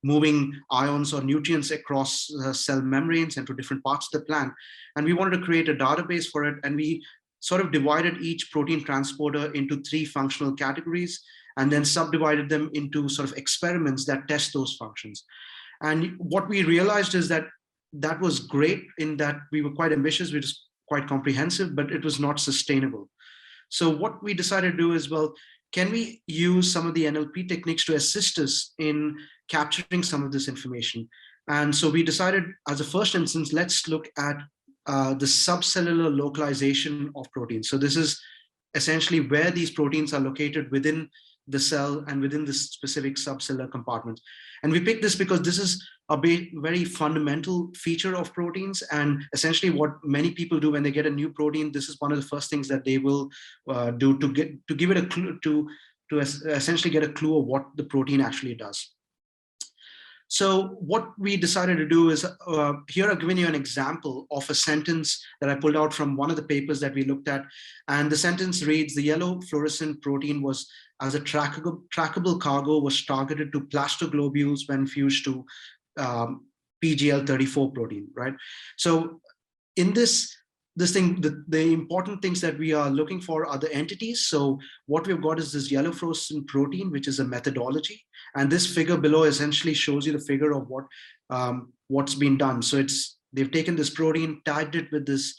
moving ions or nutrients across cell membranes and to different parts of the plant. And we wanted to create a database for it. And we sort of divided each protein transporter into 3 functional categories, and then subdivided them into sort of experiments that test those functions. And what we realized is that that was great in that we were quite ambitious, we were just quite comprehensive, but it was not sustainable. So what we decided to do is, well, can we use some of the NLP techniques to assist us in capturing some of this information? And so we decided, as a first instance, let's look at the subcellular localization of proteins. So this is essentially where these proteins are located within the cell and within the specific subcellular compartments. And we picked this because this is a very fundamental feature of proteins, and essentially what many people do when they get a new protein, this is one of the first things that they will do to give it a clue, to essentially get a clue of what the protein actually does. So what we decided to do is, here I've given you an example of a sentence that I pulled out from one of the papers that we looked at. And the sentence reads, the yellow fluorescent protein was, as a trackable cargo, was targeted to plastoglobules when fused to PGL34 protein, right? So in this thing, the important things that we are looking for are the entities. So what we've got is this yellow fluorescent protein, which is a methodology. And this figure below essentially shows you the figure of what's been done. So they've taken this protein, tagged it with this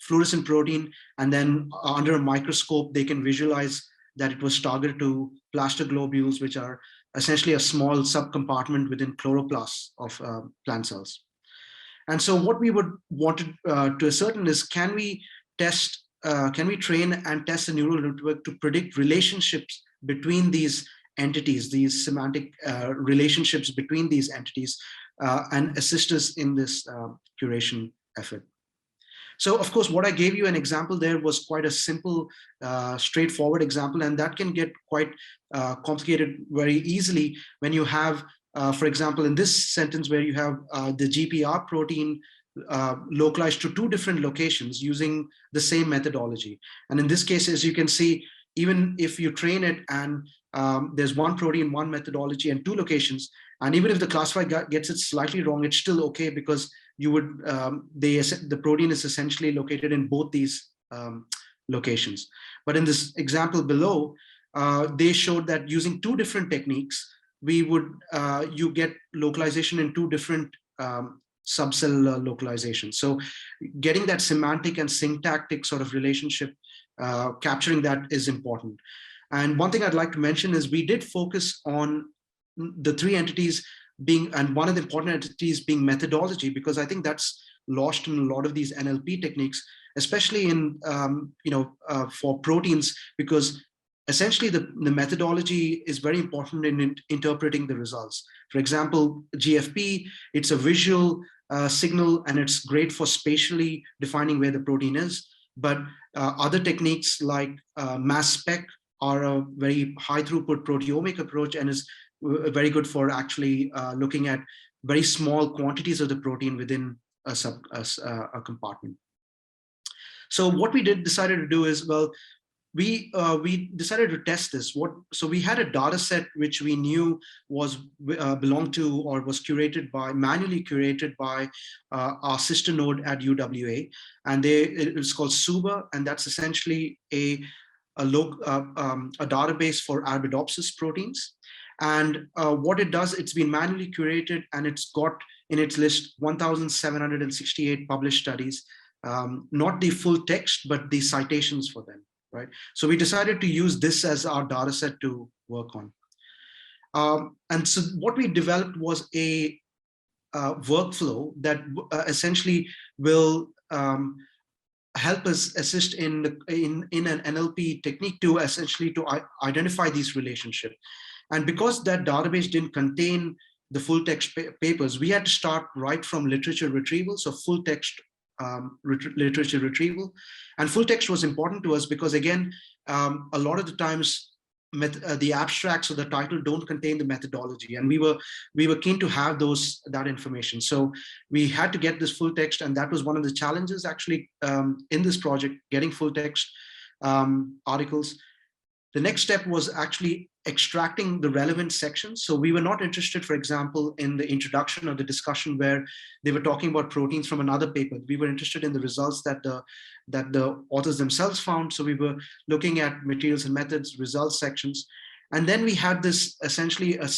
fluorescent protein, and then under a microscope, they can visualize that it was targeted to plastoglobules, which are essentially a small subcompartment within chloroplasts of plant cells. And so what we would want to ascertain is, can we train and test a neural network to predict relationships between these entities, these semantic relationships between these entities, and assist us in this curation effort. So of course, what I gave you an example there was quite a simple, straightforward example, and that can get quite complicated very easily when you have, for example, in this sentence where you have the GPR protein localized to 2 different locations using the same methodology. And in this case, as you can see, even if you train it and there's 1 protein, 1 methodology and 2 locations, and even if the classifier gets it slightly wrong, it's still okay, because you would the protein is essentially located in both these locations. But in this example below, they showed that using 2 different techniques, we would you get localization in 2 different subcellular localizations. So getting that semantic and syntactic sort of relationship, capturing that is important. And one thing I'd like to mention is we did focus on the three entities being, and one of the important entities being methodology, because I think that's lost in a lot of these NLP techniques, especially in, for proteins, because essentially the methodology is very important in interpreting the results. For example, GFP, it's a visual signal, and it's great for spatially defining where the protein is. But other techniques like mass spec are a very high throughput proteomic approach, and is very good for actually looking at very small quantities of the protein within a compartment. So what we decided to do is, well, we decided to test this. So we had a data set which we knew was belonged to, or was curated by, manually curated by our sister node at UWA, and it's called SUBA, and that's essentially a database for Arabidopsis proteins. And what it does, it's been manually curated, and it's got in its list 1,768 published studies, not the full text, but the citations for them, right? So we decided to use this as our data set to work on. And so what we developed was a workflow that essentially will help us assist in an NLP technique to essentially to identify these relationships. And because that database didn't contain the full text papers, we had to start right from literature retrieval, so full text literature retrieval. And full text was important to us because, again, a lot of the times the abstracts or the title don't contain the methodology, and we were keen to have that information. So we had to get this full text, and that was one of the challenges actually in this project, getting full text articles. The next step was actually extracting the relevant sections. So we were not interested, for example, in the introduction or the discussion where they were talking about proteins from another paper. We were interested in the results that the authors themselves found. So we were looking at materials and methods, results sections. And then we had this essentially a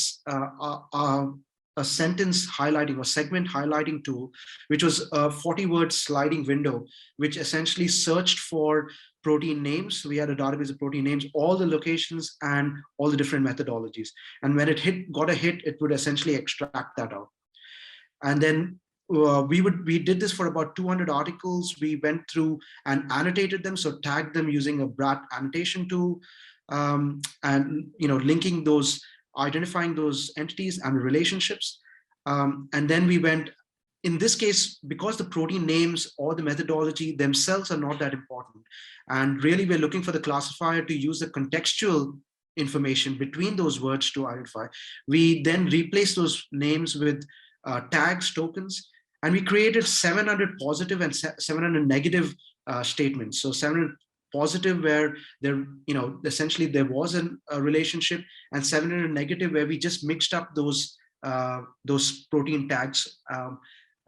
sentence highlighting or segment highlighting tool, which was a 40-word sliding window, which essentially searched for protein names. So we had a database of protein names, all the locations and all the different methodologies. And when it got a hit, it would essentially extract that out. And then we did this for about 200 articles. We went through and annotated them, so tagged them using a BRAT annotation tool, and linking those, identifying those entities and the relationships. And then we went, in this case, because the protein names or the methodology themselves are not that important, and really we're looking for the classifier to use the contextual information between those words to identify. We then replaced those names with tags, tokens, and we created 700 positive and 700 negative statements. So 700 positive where there, essentially there was a relationship, and 700 negative where we just mixed up those protein tags,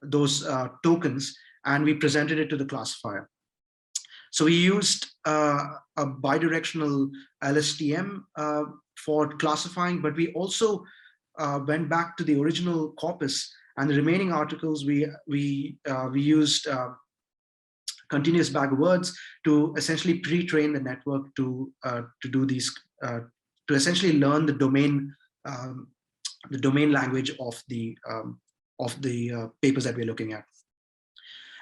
those tokens, and we presented it to the classifier. So we used a bidirectional LSTM for classifying, but we also went back to the original corpus, and the remaining articles we used continuous bag of words to essentially pre-train the network to do these, to essentially learn the domain language of the papers that we're looking at.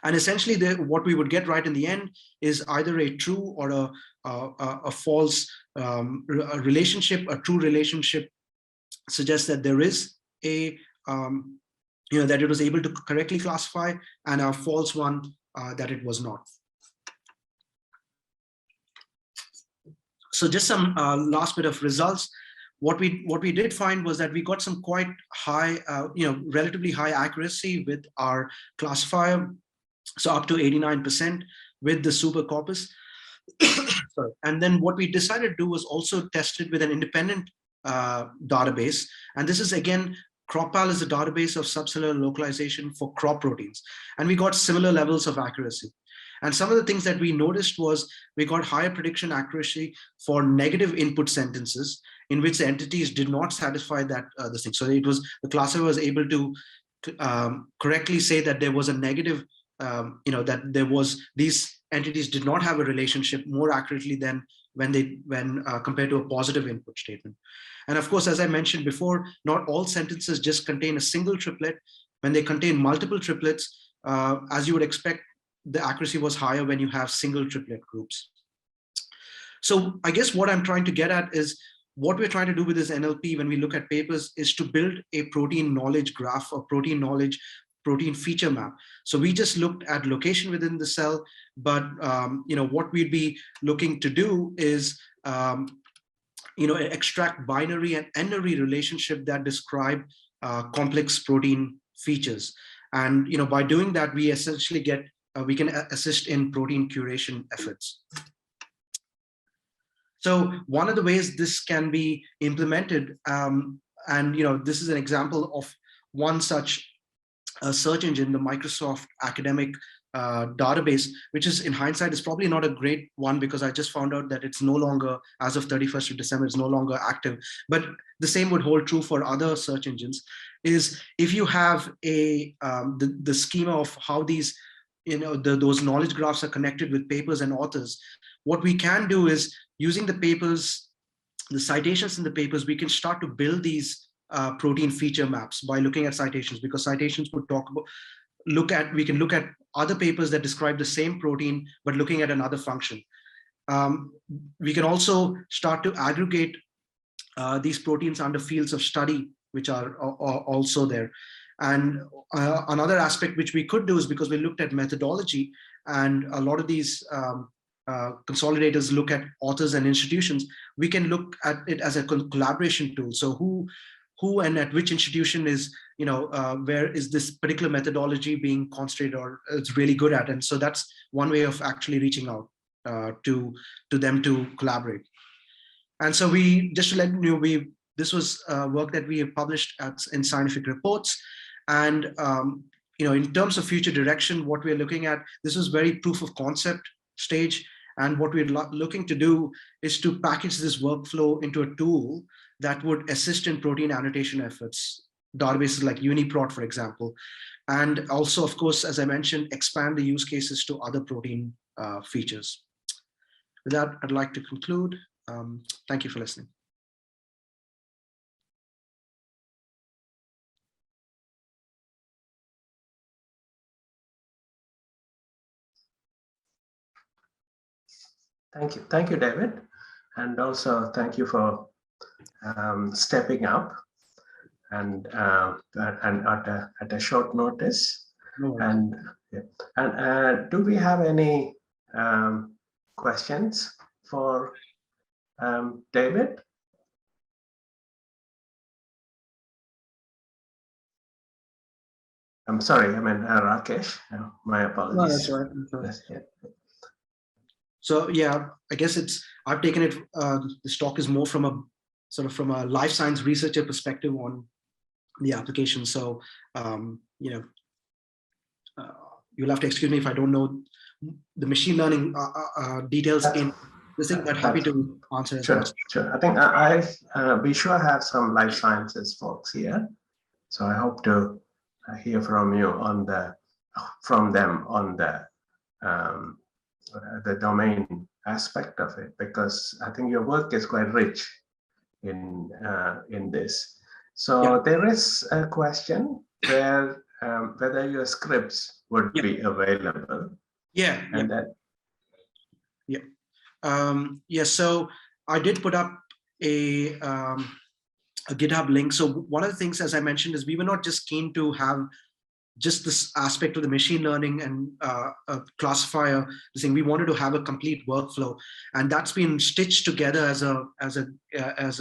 And essentially what we would get right in the end is either a true or a false relationship. A true relationship suggests that there is a, that it was able to correctly classify, and a false one that it was not. So just some last bit of results. What we did find was that we got some quite high, relatively high accuracy with our classifier, so up to 89% with the super corpus. Sorry. And then what we decided to do was also test it with an independent database. And this is, again, CropPal is a database of subcellular localization for crop proteins. And we got similar levels of accuracy. And some of the things that we noticed was we got higher prediction accuracy for negative input sentences in which the entities did not satisfy that this thing. So it was, the classifier was able to correctly say that there was a negative, that there was, these entities did not have a relationship more accurately than when compared to a positive input statement. And of course, as I mentioned before, not all sentences just contain a single triplet. When they contain multiple triplets, as you would expect, the accuracy was higher when you have single triplet groups. So I guess what I'm trying to get at is what we're trying to do with this NLP when we look at papers is to build a protein knowledge graph or protein feature map. So we just looked at location within the cell, but what we'd be looking to do is extract binary and n-ary relationship that describe complex protein features. And by doing that, we essentially get we can assist in protein curation efforts. So one of the ways this can be implemented, and this is an example of one such search engine, the Microsoft academic database, which is in hindsight is probably not a great one because I just found out that it's no longer, as of 31st of December, it's no longer active. But the same would hold true for other search engines. Is if you have the schema of how these those knowledge graphs are connected with papers and authors, what we can do is using the papers, the citations in the papers, we can start to build these protein feature maps by looking at citations, because citations would we can look at other papers that describe the same protein, but looking at another function. We can also start to aggregate these proteins under fields of study, which are also there. And another aspect which we could do is, because we looked at methodology, and a lot of these consolidators look at authors and institutions, we can look at it as a collaboration tool. So who and at which institution is, where is this particular methodology being concentrated or it's really good at? And so that's one way of actually reaching out to them to collaborate. And so just to let you know, this was work that we have published in scientific reports. And in terms of future direction, what we're looking at, this is very proof of concept stage. And what we're looking to do is to package this workflow into a tool that would assist in protein annotation efforts, databases like UniProt, for example. And also, of course, as I mentioned, expand the use cases to other protein features. With that, I'd like to conclude. Thank you for listening. Thank you, David, and also thank you for stepping up and at a short notice. No and do we have any questions for David? I'm sorry, I mean Rakesh. My apologies. No, that's right. That's right. So yeah, I guess I've taken it, this talk is more from a from a life science researcher perspective on the application. So, you'll have to excuse me if I don't know the machine learning details in this thing, but happy to answer as well. Sure. I think we sure have some life sciences folks here. So I hope to hear from you from them on the domain aspect of it, because I think your work is quite rich in this. So yeah. There is a question where whether your scripts would be available. Yeah. And so I did put up a GitHub link. So one of the things, as I mentioned, is we were not just keen to have just this aspect of the machine learning and a classifier thing. We wanted to have a complete workflow, and that's been stitched together as a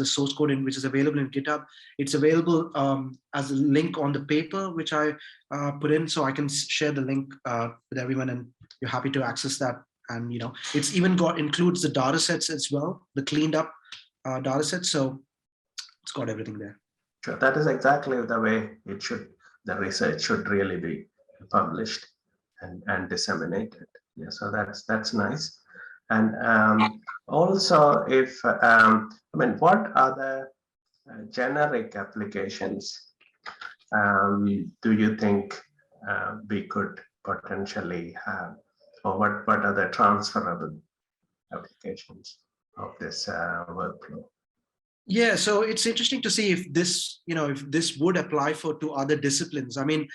source code which is available in GitHub. It's available as a link on the paper which I put in, so I can share the link with everyone, and you're happy to access that. And it's even includes the data sets as well, the cleaned up data sets. So it's got everything there. Sure, that is exactly the way it should. The research should really be published and disseminated. Yeah, so that's nice. And also, if what other generic applications do you think we could potentially have, or what are the transferable applications? of this workflow. Yeah, so it's interesting to see if this, if this would apply to other disciplines. I mean,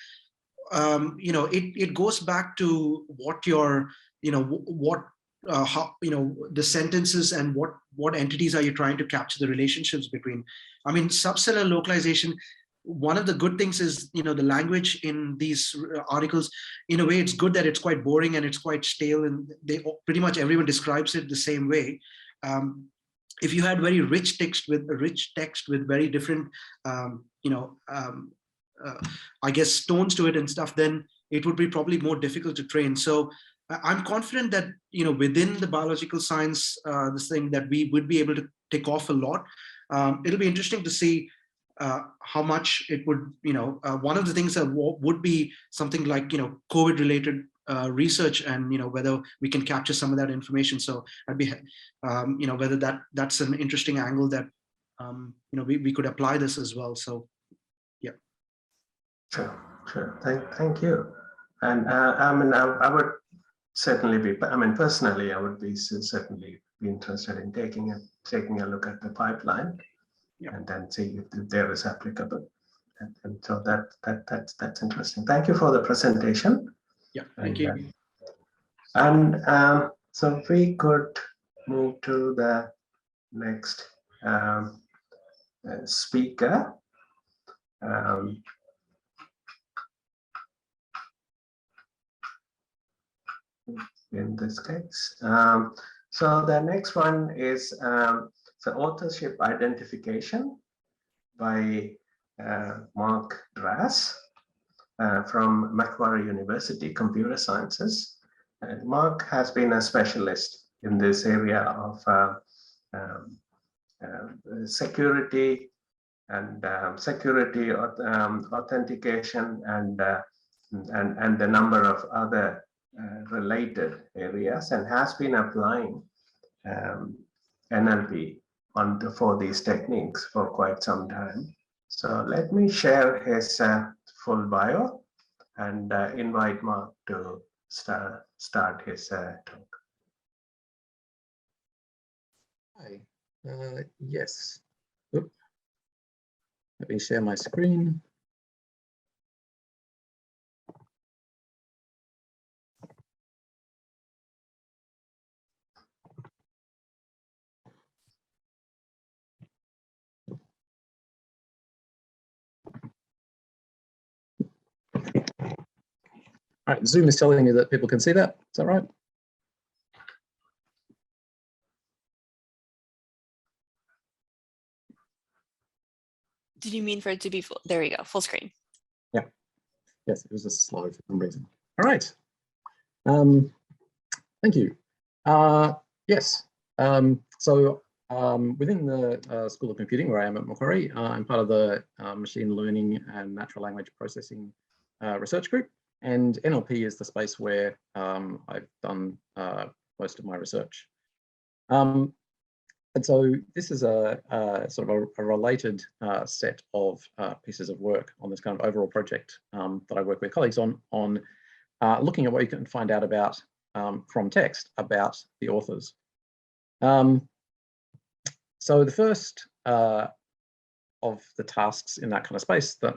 it goes back to what your, how, the sentences and what entities are you trying to capture the relationships between. I mean, subcellular localization, one of the good things is, the language in these articles, in a way, it's good that it's quite boring and it's quite stale, and pretty much everyone describes it the same way. If you had very rich text with very different, I guess, tones to it and stuff, then it would be probably more difficult to train. So I'm confident that, within the biological science, this thing that we would be able to take off a lot. It'll be interesting to see how much it would, one of the things that would be something like, COVID related research, and whether we can capture some of that information. So I'd be whether that's an interesting angle that we could apply this as well. So yeah. Sure. Thank you. And I mean, I would certainly be, I mean, personally, I would be certainly be interested in taking a look at the pipeline, and then see if there is applicable. And so that's interesting. Thank you for the presentation. Yeah, thank you. And so we could move to the next speaker. In this case, so the next one is the authorship identification by Mark Dras from Macquarie University, Computer Sciences. Mark has been a specialist in this area of security and security authentication and the number of other related areas, and has been applying NLP for these techniques for quite some time. So let me share his full bio and invite Mark to start his talk. Hi. Yes. Oop. Let me share my screen. All right, Zoom is telling me that people can see that. Is that right? Did you mean for it to be full? There we go, full screen. Yeah. Yes, it was just slow for some reason. All right. Thank you. Yes. So within the School of Computing, where I am at Macquarie, I'm part of the Machine Learning and Natural Language Processing Research Group. And NLP is the space where I've done most of my research. And so this is a sort of a related set of pieces of work on this kind of overall project that I work with colleagues on looking at what you can find out about from text about the authors. So the first of the tasks in that kind of space that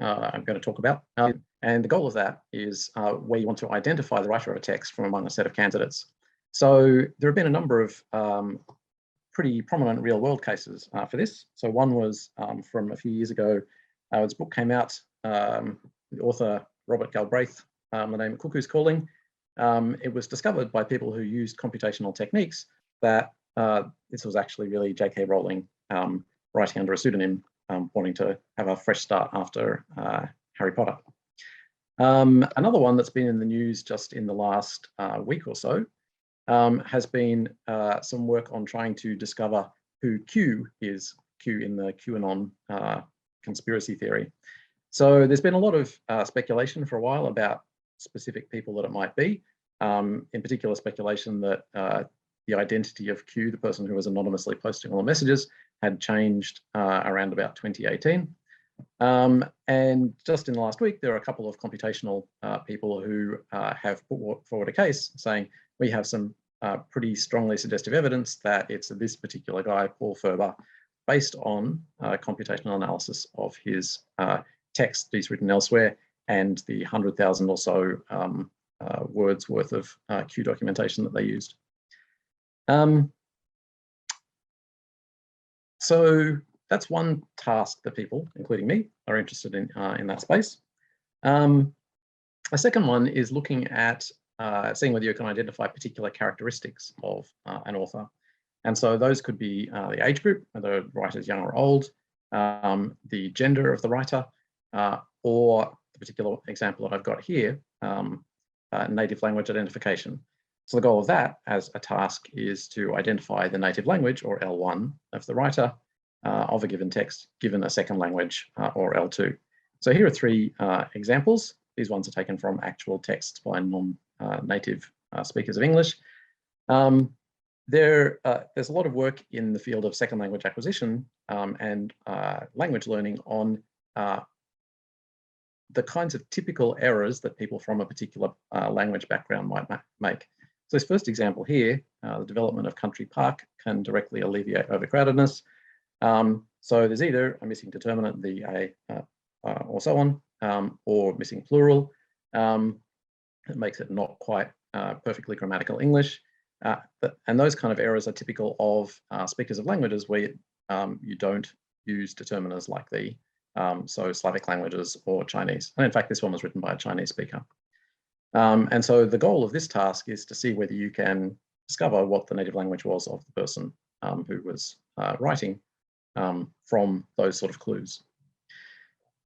I'm going to talk about, and the goal of that is where you want to identify the writer of a text from among a set of candidates. So there have been a number of pretty prominent real world cases for this. So one was from a few years ago. This book came out, the author Robert Galbraith, The Name of Cuckoo's Calling. It was discovered by people who used computational techniques that this was actually really J.K. Rowling writing under a pseudonym, wanting to have a fresh start after Harry Potter. Another one that's been in the news just in the last week or so has been some work on trying to discover who Q is, Q in the QAnon conspiracy theory. So there's been a lot of speculation for a while about specific people that it might be, in particular speculation that the identity of Q, the person who was anonymously posting all the messages, had changed around about 2018. And just in the last week, there are a couple of computational people who have put forward a case saying we have some pretty strongly suggestive evidence that it's this particular guy, Paul Ferber, based on computational analysis of his text he's written elsewhere and the 100,000 or so words worth of Q documentation that they used. So that's one task that people, including me, are interested in that space. A second one is looking at seeing whether you can identify particular characteristics of an author. And so those could be the age group, whether the writer is young or old, the gender of the writer, or the particular example that I've got here, native language identification. So the goal of that as a task is to identify the native language, or L1, of the writer of a given text, given a second language, or L2. So here are three examples. These ones are taken from actual texts by non-native speakers of English. There's a lot of work in the field of second language acquisition and language learning on the kinds of typical errors that people from a particular language background might make. So this first example here, the development of country park can directly alleviate overcrowdedness. So there's either a missing determinant, the a, or so on, or missing plural. It makes it not quite perfectly grammatical English. And those kind of errors are typical of speakers of languages where you don't use determiners like the so Slavic languages or Chinese. And in fact, this one was written by a Chinese speaker. And so the goal of this task is to see whether you can discover what the native language was of the person who was writing from those sort of clues.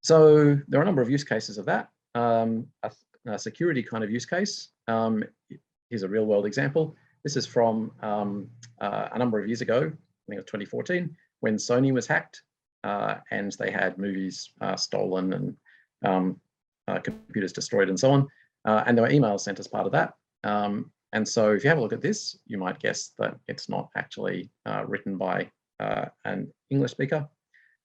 So there are a number of use cases of that. A security kind of use case. Here's a real world example. This is from a number of years ago, I think it was 2014, when Sony was hacked and they had movies stolen and computers destroyed and so on. And there were emails sent as part of that. And so if you have a look at this, you might guess that it's not actually written by an English speaker.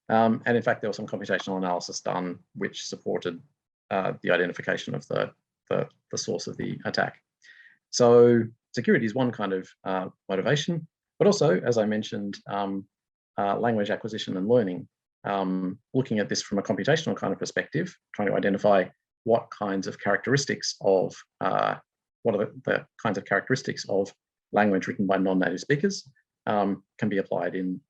And in fact, there was some computational analysis done which supported the identification of the source of the attack. So security is one kind of motivation, but also, as I mentioned, language acquisition and learning, looking at this from a computational kind of perspective, trying to identify what kinds of characteristics of, what are the kinds of characteristics of language written by non-native speakers can be applied in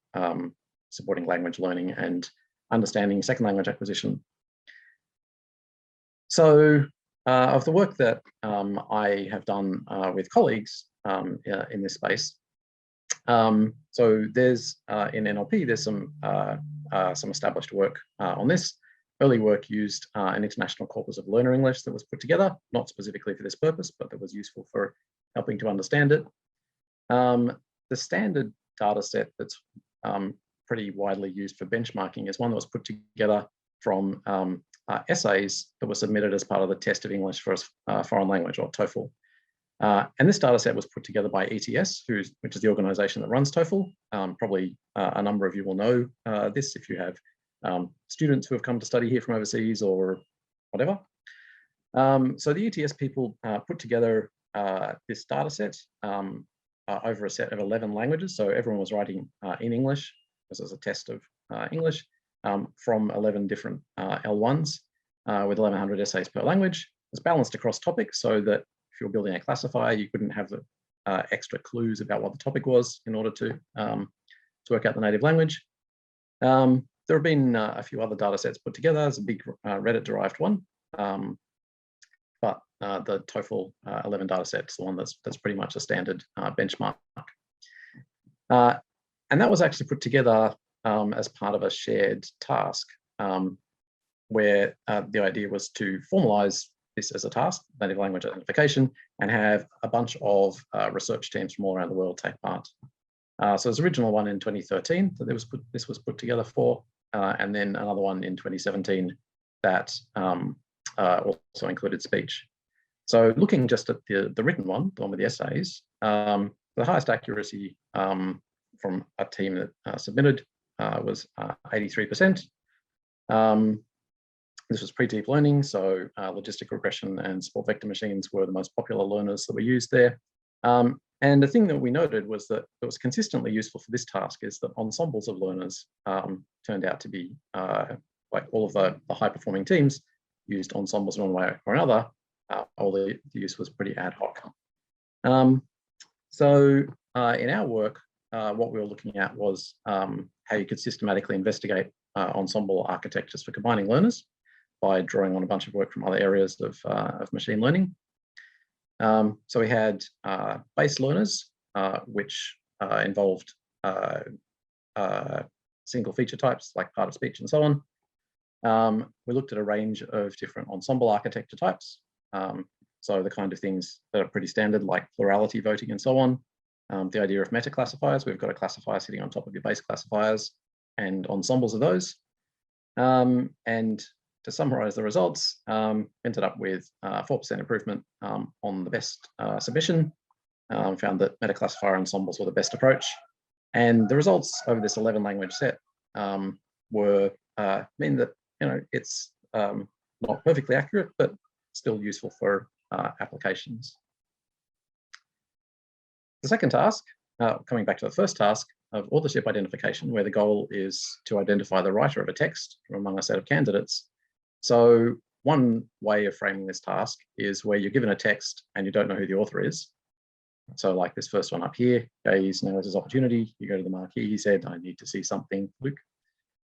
supporting language learning and understanding second language acquisition. So of the work that I have done with colleagues in this space, so there's in NLP, there's some established work on this. Early work used an international corpus of learner English that was put together, not specifically for this purpose, but that was useful for helping to understand it. The standard data set that's pretty widely used for benchmarking is one that was put together from essays that were submitted as part of the test of English for a foreign language, or TOEFL. And this data set was put together by ETS, which is the organization that runs TOEFL. Probably a number of you will know this if you have students who have come to study here from overseas or whatever. So the ETS people put together this data set over a set of 11 languages. So everyone was writing in English. This was a test of English from 11 different L1s with 1,100 essays per language. It's balanced across topics so that if you're building a classifier, you couldn't have the extra clues about what the topic was in order to work out the native language. There have been a few other data sets put together. There's a big Reddit-derived one, but the TOEFL 11 data set is the one that's pretty much a standard benchmark. And that was actually put together as part of a shared task where the idea was to formalize this as a task, native language identification, and have a bunch of research teams from all around the world take part. So there's an original one in 2013 that this was put together for, and then another one in 2017 that also included speech. So looking just at the written one, the one with the essays, the highest accuracy from a team that submitted was 83%. This was pre-deep learning, so logistic regression and support vector machines were the most popular learners that were used there. And the thing that we noted was that it was consistently useful for this task is that ensembles of learners turned out to be, like all of the high-performing teams used ensembles in one way or another, although the use was pretty ad hoc. So in our work, what we were looking at was how you could systematically investigate ensemble architectures for combining learners by drawing on a bunch of work from other areas of machine learning. So we had base learners, which involved single feature types like part of speech and so on. We looked at a range of different ensemble architecture types. So the kind of things that are pretty standard, like plurality voting and so on. The idea of meta classifiers, we've got a classifier sitting on top of your base classifiers and ensembles of those. And to summarize the results, ended up with 4% improvement on the best submission. Found that meta classifier ensembles were the best approach. And the results over this 11 language set were mean that, you know, it's not perfectly accurate, but still useful for applications. The second task, coming back to the first task of authorship identification, where the goal is to identify the writer of a text from among a set of candidates. So one way of framing this task is where you're given a text and you don't know who the author is. So like this first one up here, Gaze knows his opportunity. You go to the marquee, he said, I need to see something, Luke.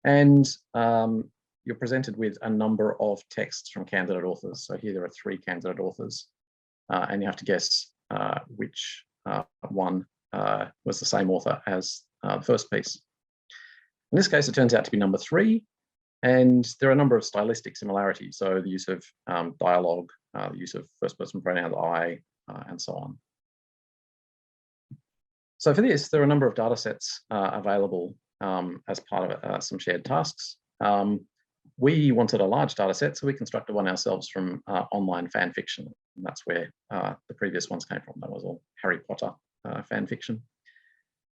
And you're presented with a number of texts from candidate authors. So here there are 3 candidate authors, and you have to guess which one was the same author as the first piece. In this case, it turns out to be number 3, and there are a number of stylistic similarities. So the use of dialogue, the use of first-person pronouns I, and so on. So for this, there are a number of data sets available as part of some shared tasks. We wanted a large data set, so we constructed one ourselves from online fan fiction. And that's where the previous ones came from. That was all Harry Potter fan fiction.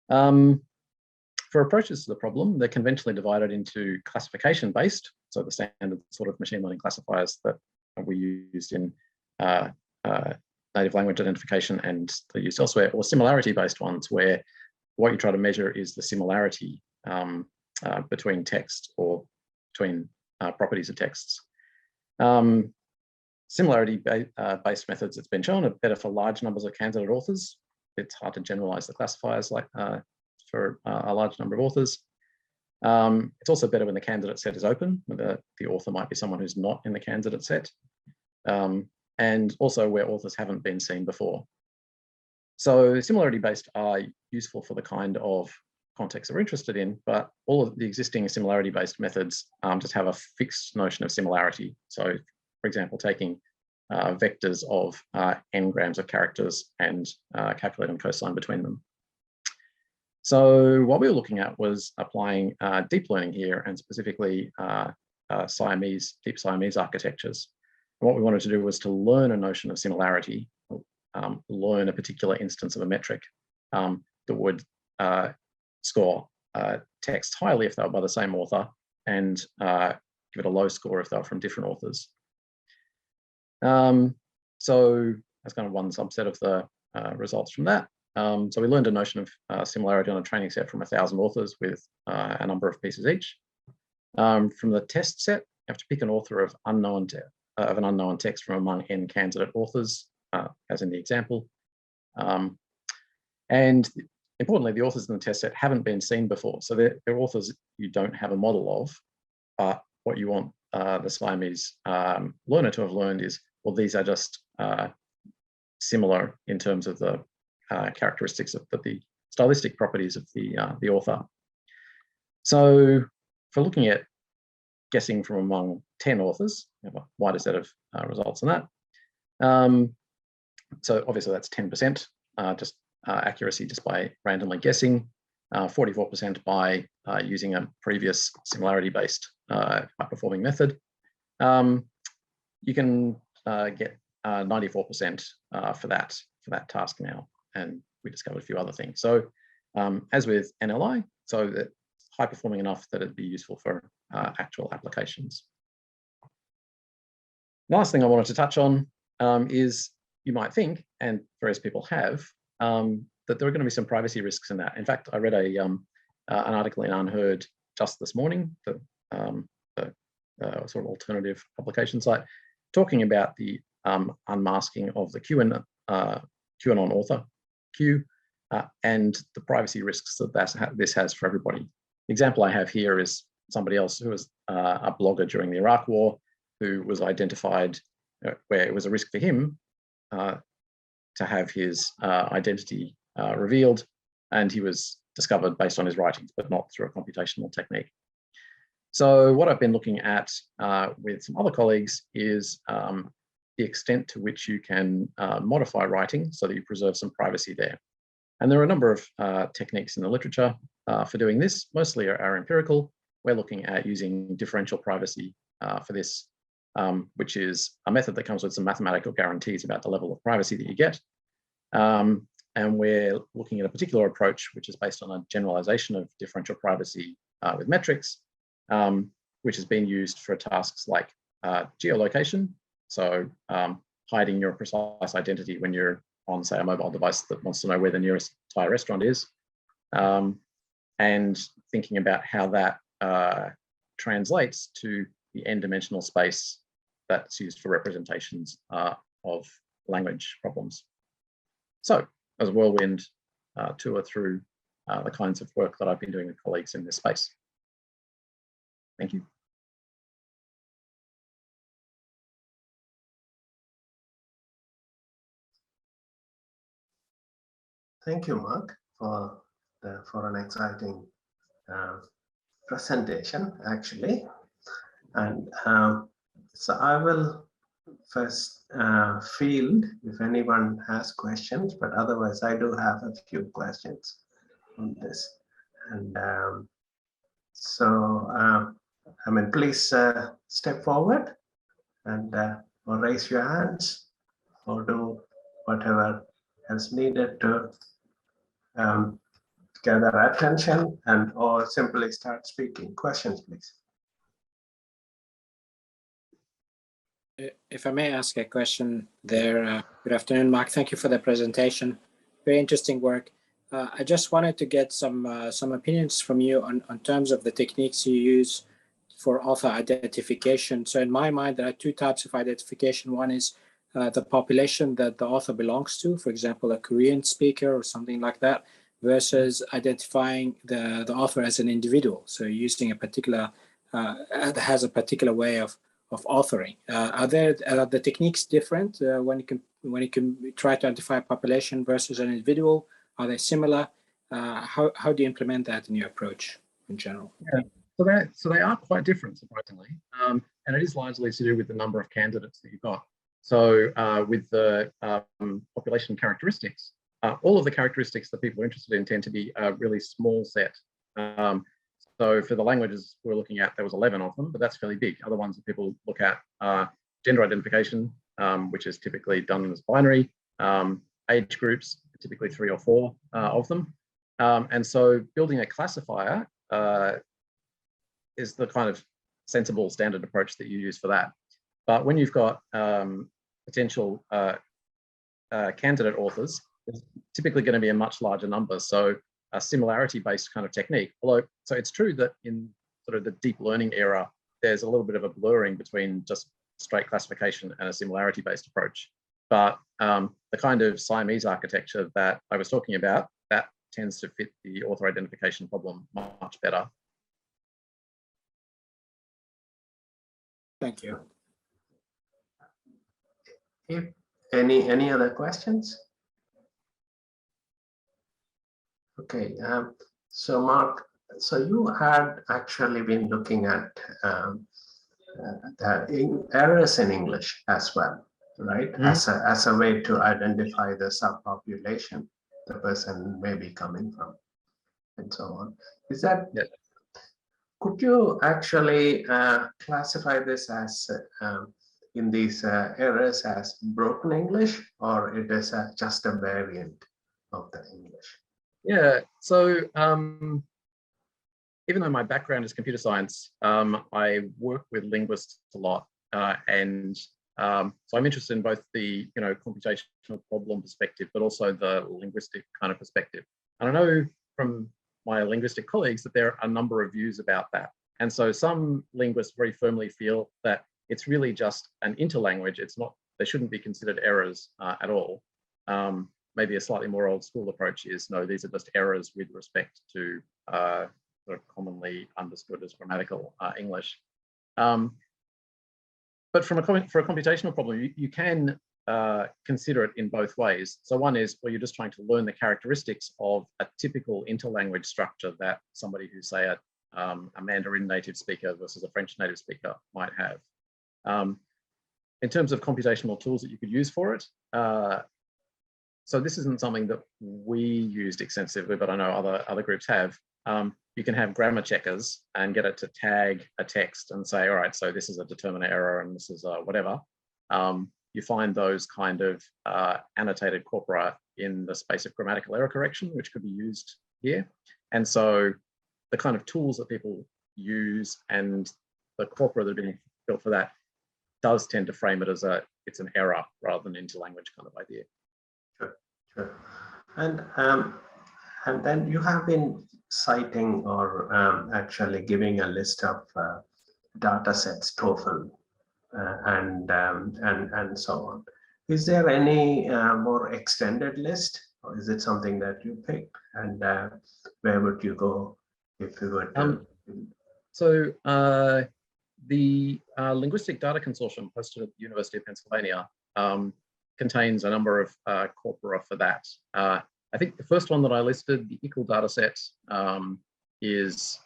For approaches to the problem, they're conventionally divided into classification-based, so the standard sort of machine learning classifiers that we used in native language identification and they're used elsewhere, or similarity-based ones where what you try to measure is the similarity between text or between properties of texts. Similarity-based methods, it's been shown, are better for large numbers of candidate authors. It's hard to generalize the classifiers like for a large number of authors. It's also better when the candidate set is open, where the author might be someone who's not in the candidate set, and also where authors haven't been seen before. So similarity-based are useful for the kind of context we're interested in, but all of the existing similarity-based methods just have a fixed notion of similarity. So, for example, taking vectors of n grams of characters and calculating cosine between them. So what we were looking at was applying deep learning here, and specifically deep Siamese architectures. And what we wanted to do was to learn a notion of similarity, learn a particular instance of a metric that would score text highly if they were by the same author, and give it a low score if they were from different authors. So that's kind of one subset of the results from that. So we learned a notion of similarity on a training set from 1,000 authors with a number of pieces each. From the test set, you have to pick an author of an unknown text from among n candidate authors, as in the example. And importantly, the authors in the test set haven't been seen before. So they're authors you don't have a model of, but what you want the Siamese learner to have learned is, well, these are just similar in terms of the characteristics of the stylistic properties of the author. So for looking at guessing from among 10 authors, we have a wider set of results on that. So obviously that's 10%, just accuracy just by randomly guessing, 44% by using a previous similarity-based high-performing method. You can get 94% for that task now, and we discovered a few other things. So as with NLI, so that high performing enough that it'd be useful for actual applications. The last thing I wanted to touch on is, you might think, and various people have, that there are going to be some privacy risks in that. In fact, I read an article in Unheard just this morning, the sort of alternative publication site, talking about the unmasking of the QAnon author Q and the privacy risks that this has for everybody. The example I have here is somebody else who was a blogger during the Iraq War, who was identified where it was a risk for him to have his identity revealed, and he was discovered based on his writings, but not through a computational technique. So what I've been looking at with some other colleagues is the extent to which you can modify writing so that you preserve some privacy there. And there are a number of techniques in the literature for doing this. Mostly are empirical. We're looking at using differential privacy for this, which is a method that comes with some mathematical guarantees about the level of privacy that you get. And we're looking at a particular approach, which is based on a generalization of differential privacy with metrics, which has been used for tasks like geolocation. So hiding your precise identity when you're on, say, a mobile device that wants to know where the nearest Thai restaurant is, and thinking about how that translates to the n-dimensional space that's used for representations of language problems. So as a whirlwind tour through the kinds of work that I've been doing with colleagues in this space. Thank you. Thank you, Mark, for an exciting presentation, actually. And so I will first field if anyone has questions, but otherwise I do have a few questions on this. And I mean, please step forward and or raise your hands or do whatever else needed to gather attention, and or simply start speaking. Questions, please. If I may ask a question there. Good afternoon, Mark. Thank you for the presentation. Very interesting work. I just wanted to get some opinions from you on terms of the techniques you use for author identification. So in my mind, there are two types of identification. One is the population that the author belongs to, for example, a Korean speaker or something like that, versus identifying the author as an individual. So using a particular, has a particular way of authoring. Are the techniques different when you can try to identify a population versus an individual? Are they similar? How do you implement that in your approach in general? Yeah. So they are quite different, surprisingly, and it is largely to do with the number of candidates that you've got. So with the population characteristics, all of the characteristics that people are interested in tend to be a really small set. So for the languages we're looking at, there was 11 of them, but that's fairly big. Other ones that people look at are gender identification, which is typically done as binary, age groups, typically 3 or 4 of them. And so building a classifier is the kind of sensible standard approach that you use for that. But when you've got potential candidate authors, it's typically going to be a much larger number. So a similarity-based kind of technique. Although, so it's true that in sort of the deep learning era, there's a little bit of a blurring between just straight classification and a similarity-based approach. But the kind of Siamese architecture that I was talking about, that tends to fit the author identification problem much better. Thank you. Any other questions? Okay, so Mark, so you had actually been looking at errors in English as well, right? Mm-hmm. As a way to identify the subpopulation the person may be coming from, and so on. Is that? Yes. Could you actually classify this as in these errors as broken English, or it is just a variant of the English? Yeah, so even though my background is computer science, I work with linguists a lot, and So I'm interested in both the computational problem perspective, but also the linguistic kind of perspective. And I know from my linguistic colleagues that there are a number of views about that. And so some linguists very firmly feel that it's really just an interlanguage. It's not, they shouldn't be considered errors at all. Maybe a slightly more old school approach is, no, these are just errors with respect to sort of commonly understood as grammatical English. But for a computational problem, you can consider it in both ways. So one is, well, you're just trying to learn the characteristics of a typical interlanguage structure that somebody who's, say, a Mandarin native speaker versus a French native speaker might have. In terms of computational tools that you could use for it, so this isn't something that we used extensively, but I know other groups have. You can have grammar checkers and get it to tag a text and say, all right, so this is a determiner error and this is whatever. You find those kind of annotated corpora in the space of grammatical error correction, which could be used here. And so the kind of tools that people use and the corpora that are being built for that does tend to frame it as it's an error rather than an interlanguage kind of idea. Sure. And then you have been citing or actually giving a list of data sets, TOEFL, and so on. Is there any more extended list, or is it something that you picked? And where would you go if you were to? So the Linguistic Data Consortium hosted at the University of Pennsylvania contains a number of corpora for that. I think the first one that I listed, the equal data set, is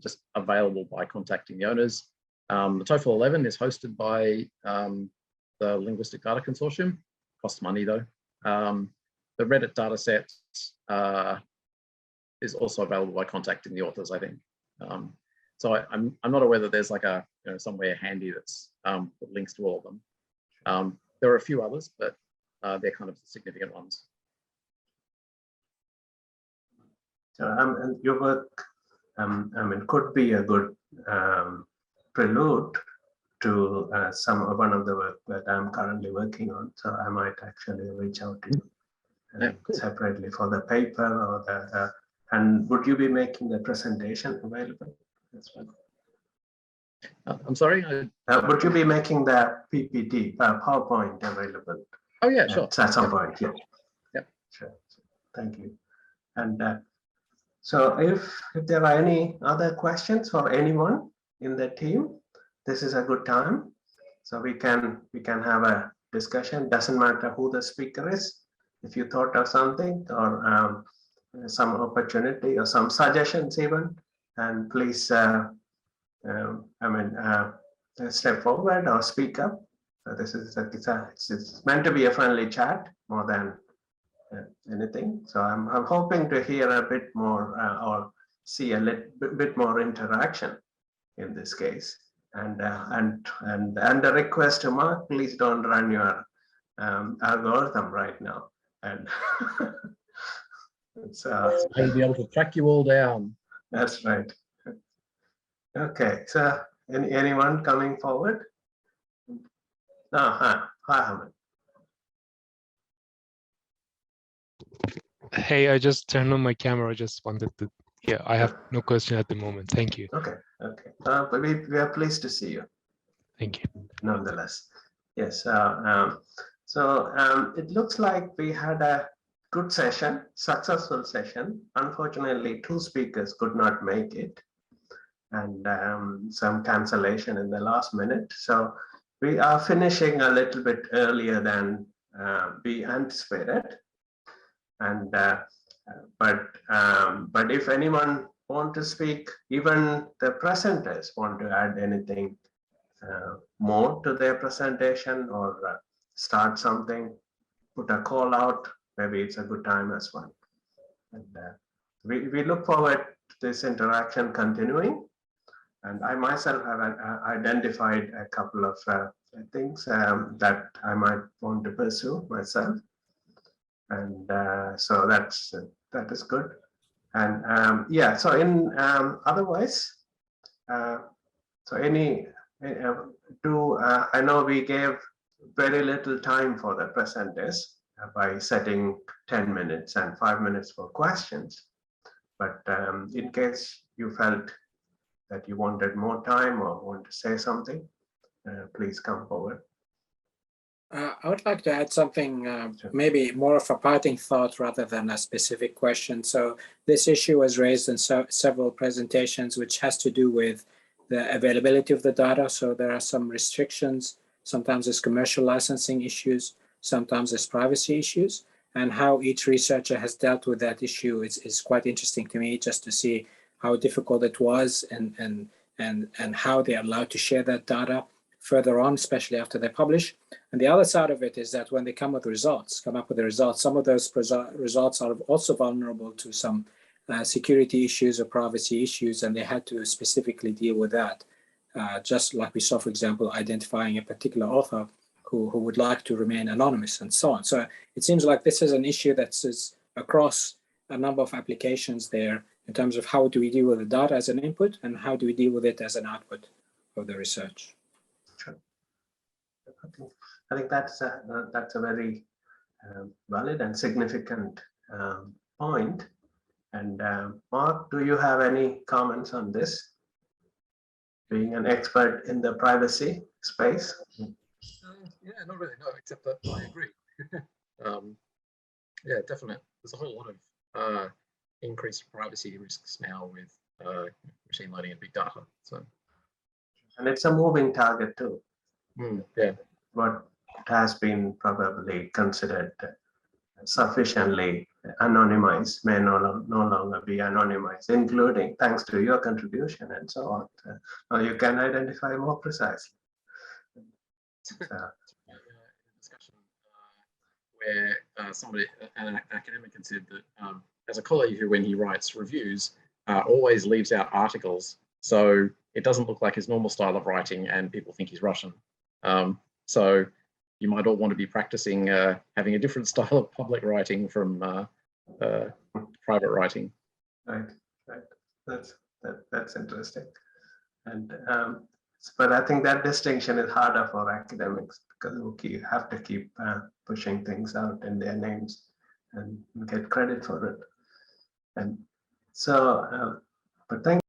just available by contacting the owners. The TOEFL 11 is hosted by the Linguistic Data Consortium, costs money though. The Reddit data set is also available by contacting the authors, I think. So I'm not aware that there's like a somewhere handy that's links to all of them. There are a few others, but they're kind of the significant ones. So, and your work, I mean, could be a good prelude to one of the work that I'm currently working on. So I might actually reach out to you separately for the paper or the. And would you be making the presentation available as well? I'm sorry? Would you be making the PPT, PowerPoint available? Oh yeah, sure. At some point, yeah. Yep. Sure. Thank you. And so if there are any other questions for anyone in the team, this is a good time. So we can have a discussion. Doesn't matter who the speaker is. If you thought of something or some opportunity or some suggestions even, and please, step forward or speak up. So this is it's meant to be a friendly chat more than anything. So I'm hoping to hear a bit more or see a bit more interaction in this case. And the request to Mark, please don't run your algorithm right now. And I'll be able to track you all down. That's right. Okay, so anyone coming forward? Hi, Hamid. Hey, I just turned on my camera. I just wanted to, yeah, I have no question at the moment. Thank you. Okay. But we are pleased to see you. Thank you. Nonetheless, yes. It looks like we had a good session, successful session. Unfortunately, 2 speakers could not make it, and some cancellation in the last minute. So we are finishing a little bit earlier than we anticipated. And but if anyone want to speak, even the presenters want to add anything more to their presentation or start something, put a call out, maybe it's a good time as well. And we look forward to this interaction continuing. And I myself have identified a couple of things that I might want to pursue myself. And so that is good. And yeah, so in otherwise, so any I know we gave very little time for the presenters by setting 10 minutes and 5 minutes for questions. But in case you felt that you wanted more time or want to say something, please come forward. I would like to add something, maybe more of a parting thought rather than a specific question. So this issue was raised in several presentations, which has to do with the availability of the data. So there are some restrictions. Sometimes there's commercial licensing issues. Sometimes there's privacy issues. And how each researcher has dealt with that issue is quite interesting to me, just to see how difficult it was and how they're allowed to share that data further on, especially after they publish. And the other side of it is that when they come up with the results, some of those results are also vulnerable to some security issues or privacy issues, and they had to specifically deal with that. Just like we saw, for example, identifying a particular author who would like to remain anonymous and so on. So it seems like this is an issue that's across a number of applications there in terms of how do we deal with the data as an input and how do we deal with it as an output of the research. I think that's a very valid and significant point. And Mark, do you have any comments on this? Being an expert in the privacy space. Yeah, not really, no, except that I agree. Yeah, definitely. There's a whole lot of increased privacy risks now with machine learning and big data. So, and it's a moving target too. Yeah. What has been probably considered sufficiently anonymized may no longer be anonymized, including thanks to your contribution and so on. Now you can identify more precisely. Discussion where an academic had said that as a colleague who, when he writes reviews, always leaves out articles, so it doesn't look like his normal style of writing and people think he's Russian. So you might all want to be practicing having a different style of public writing from private writing. Right. That's interesting. And but I think that distinction is harder for academics because you have to keep pushing things out in their names and get credit for it. And so, but thank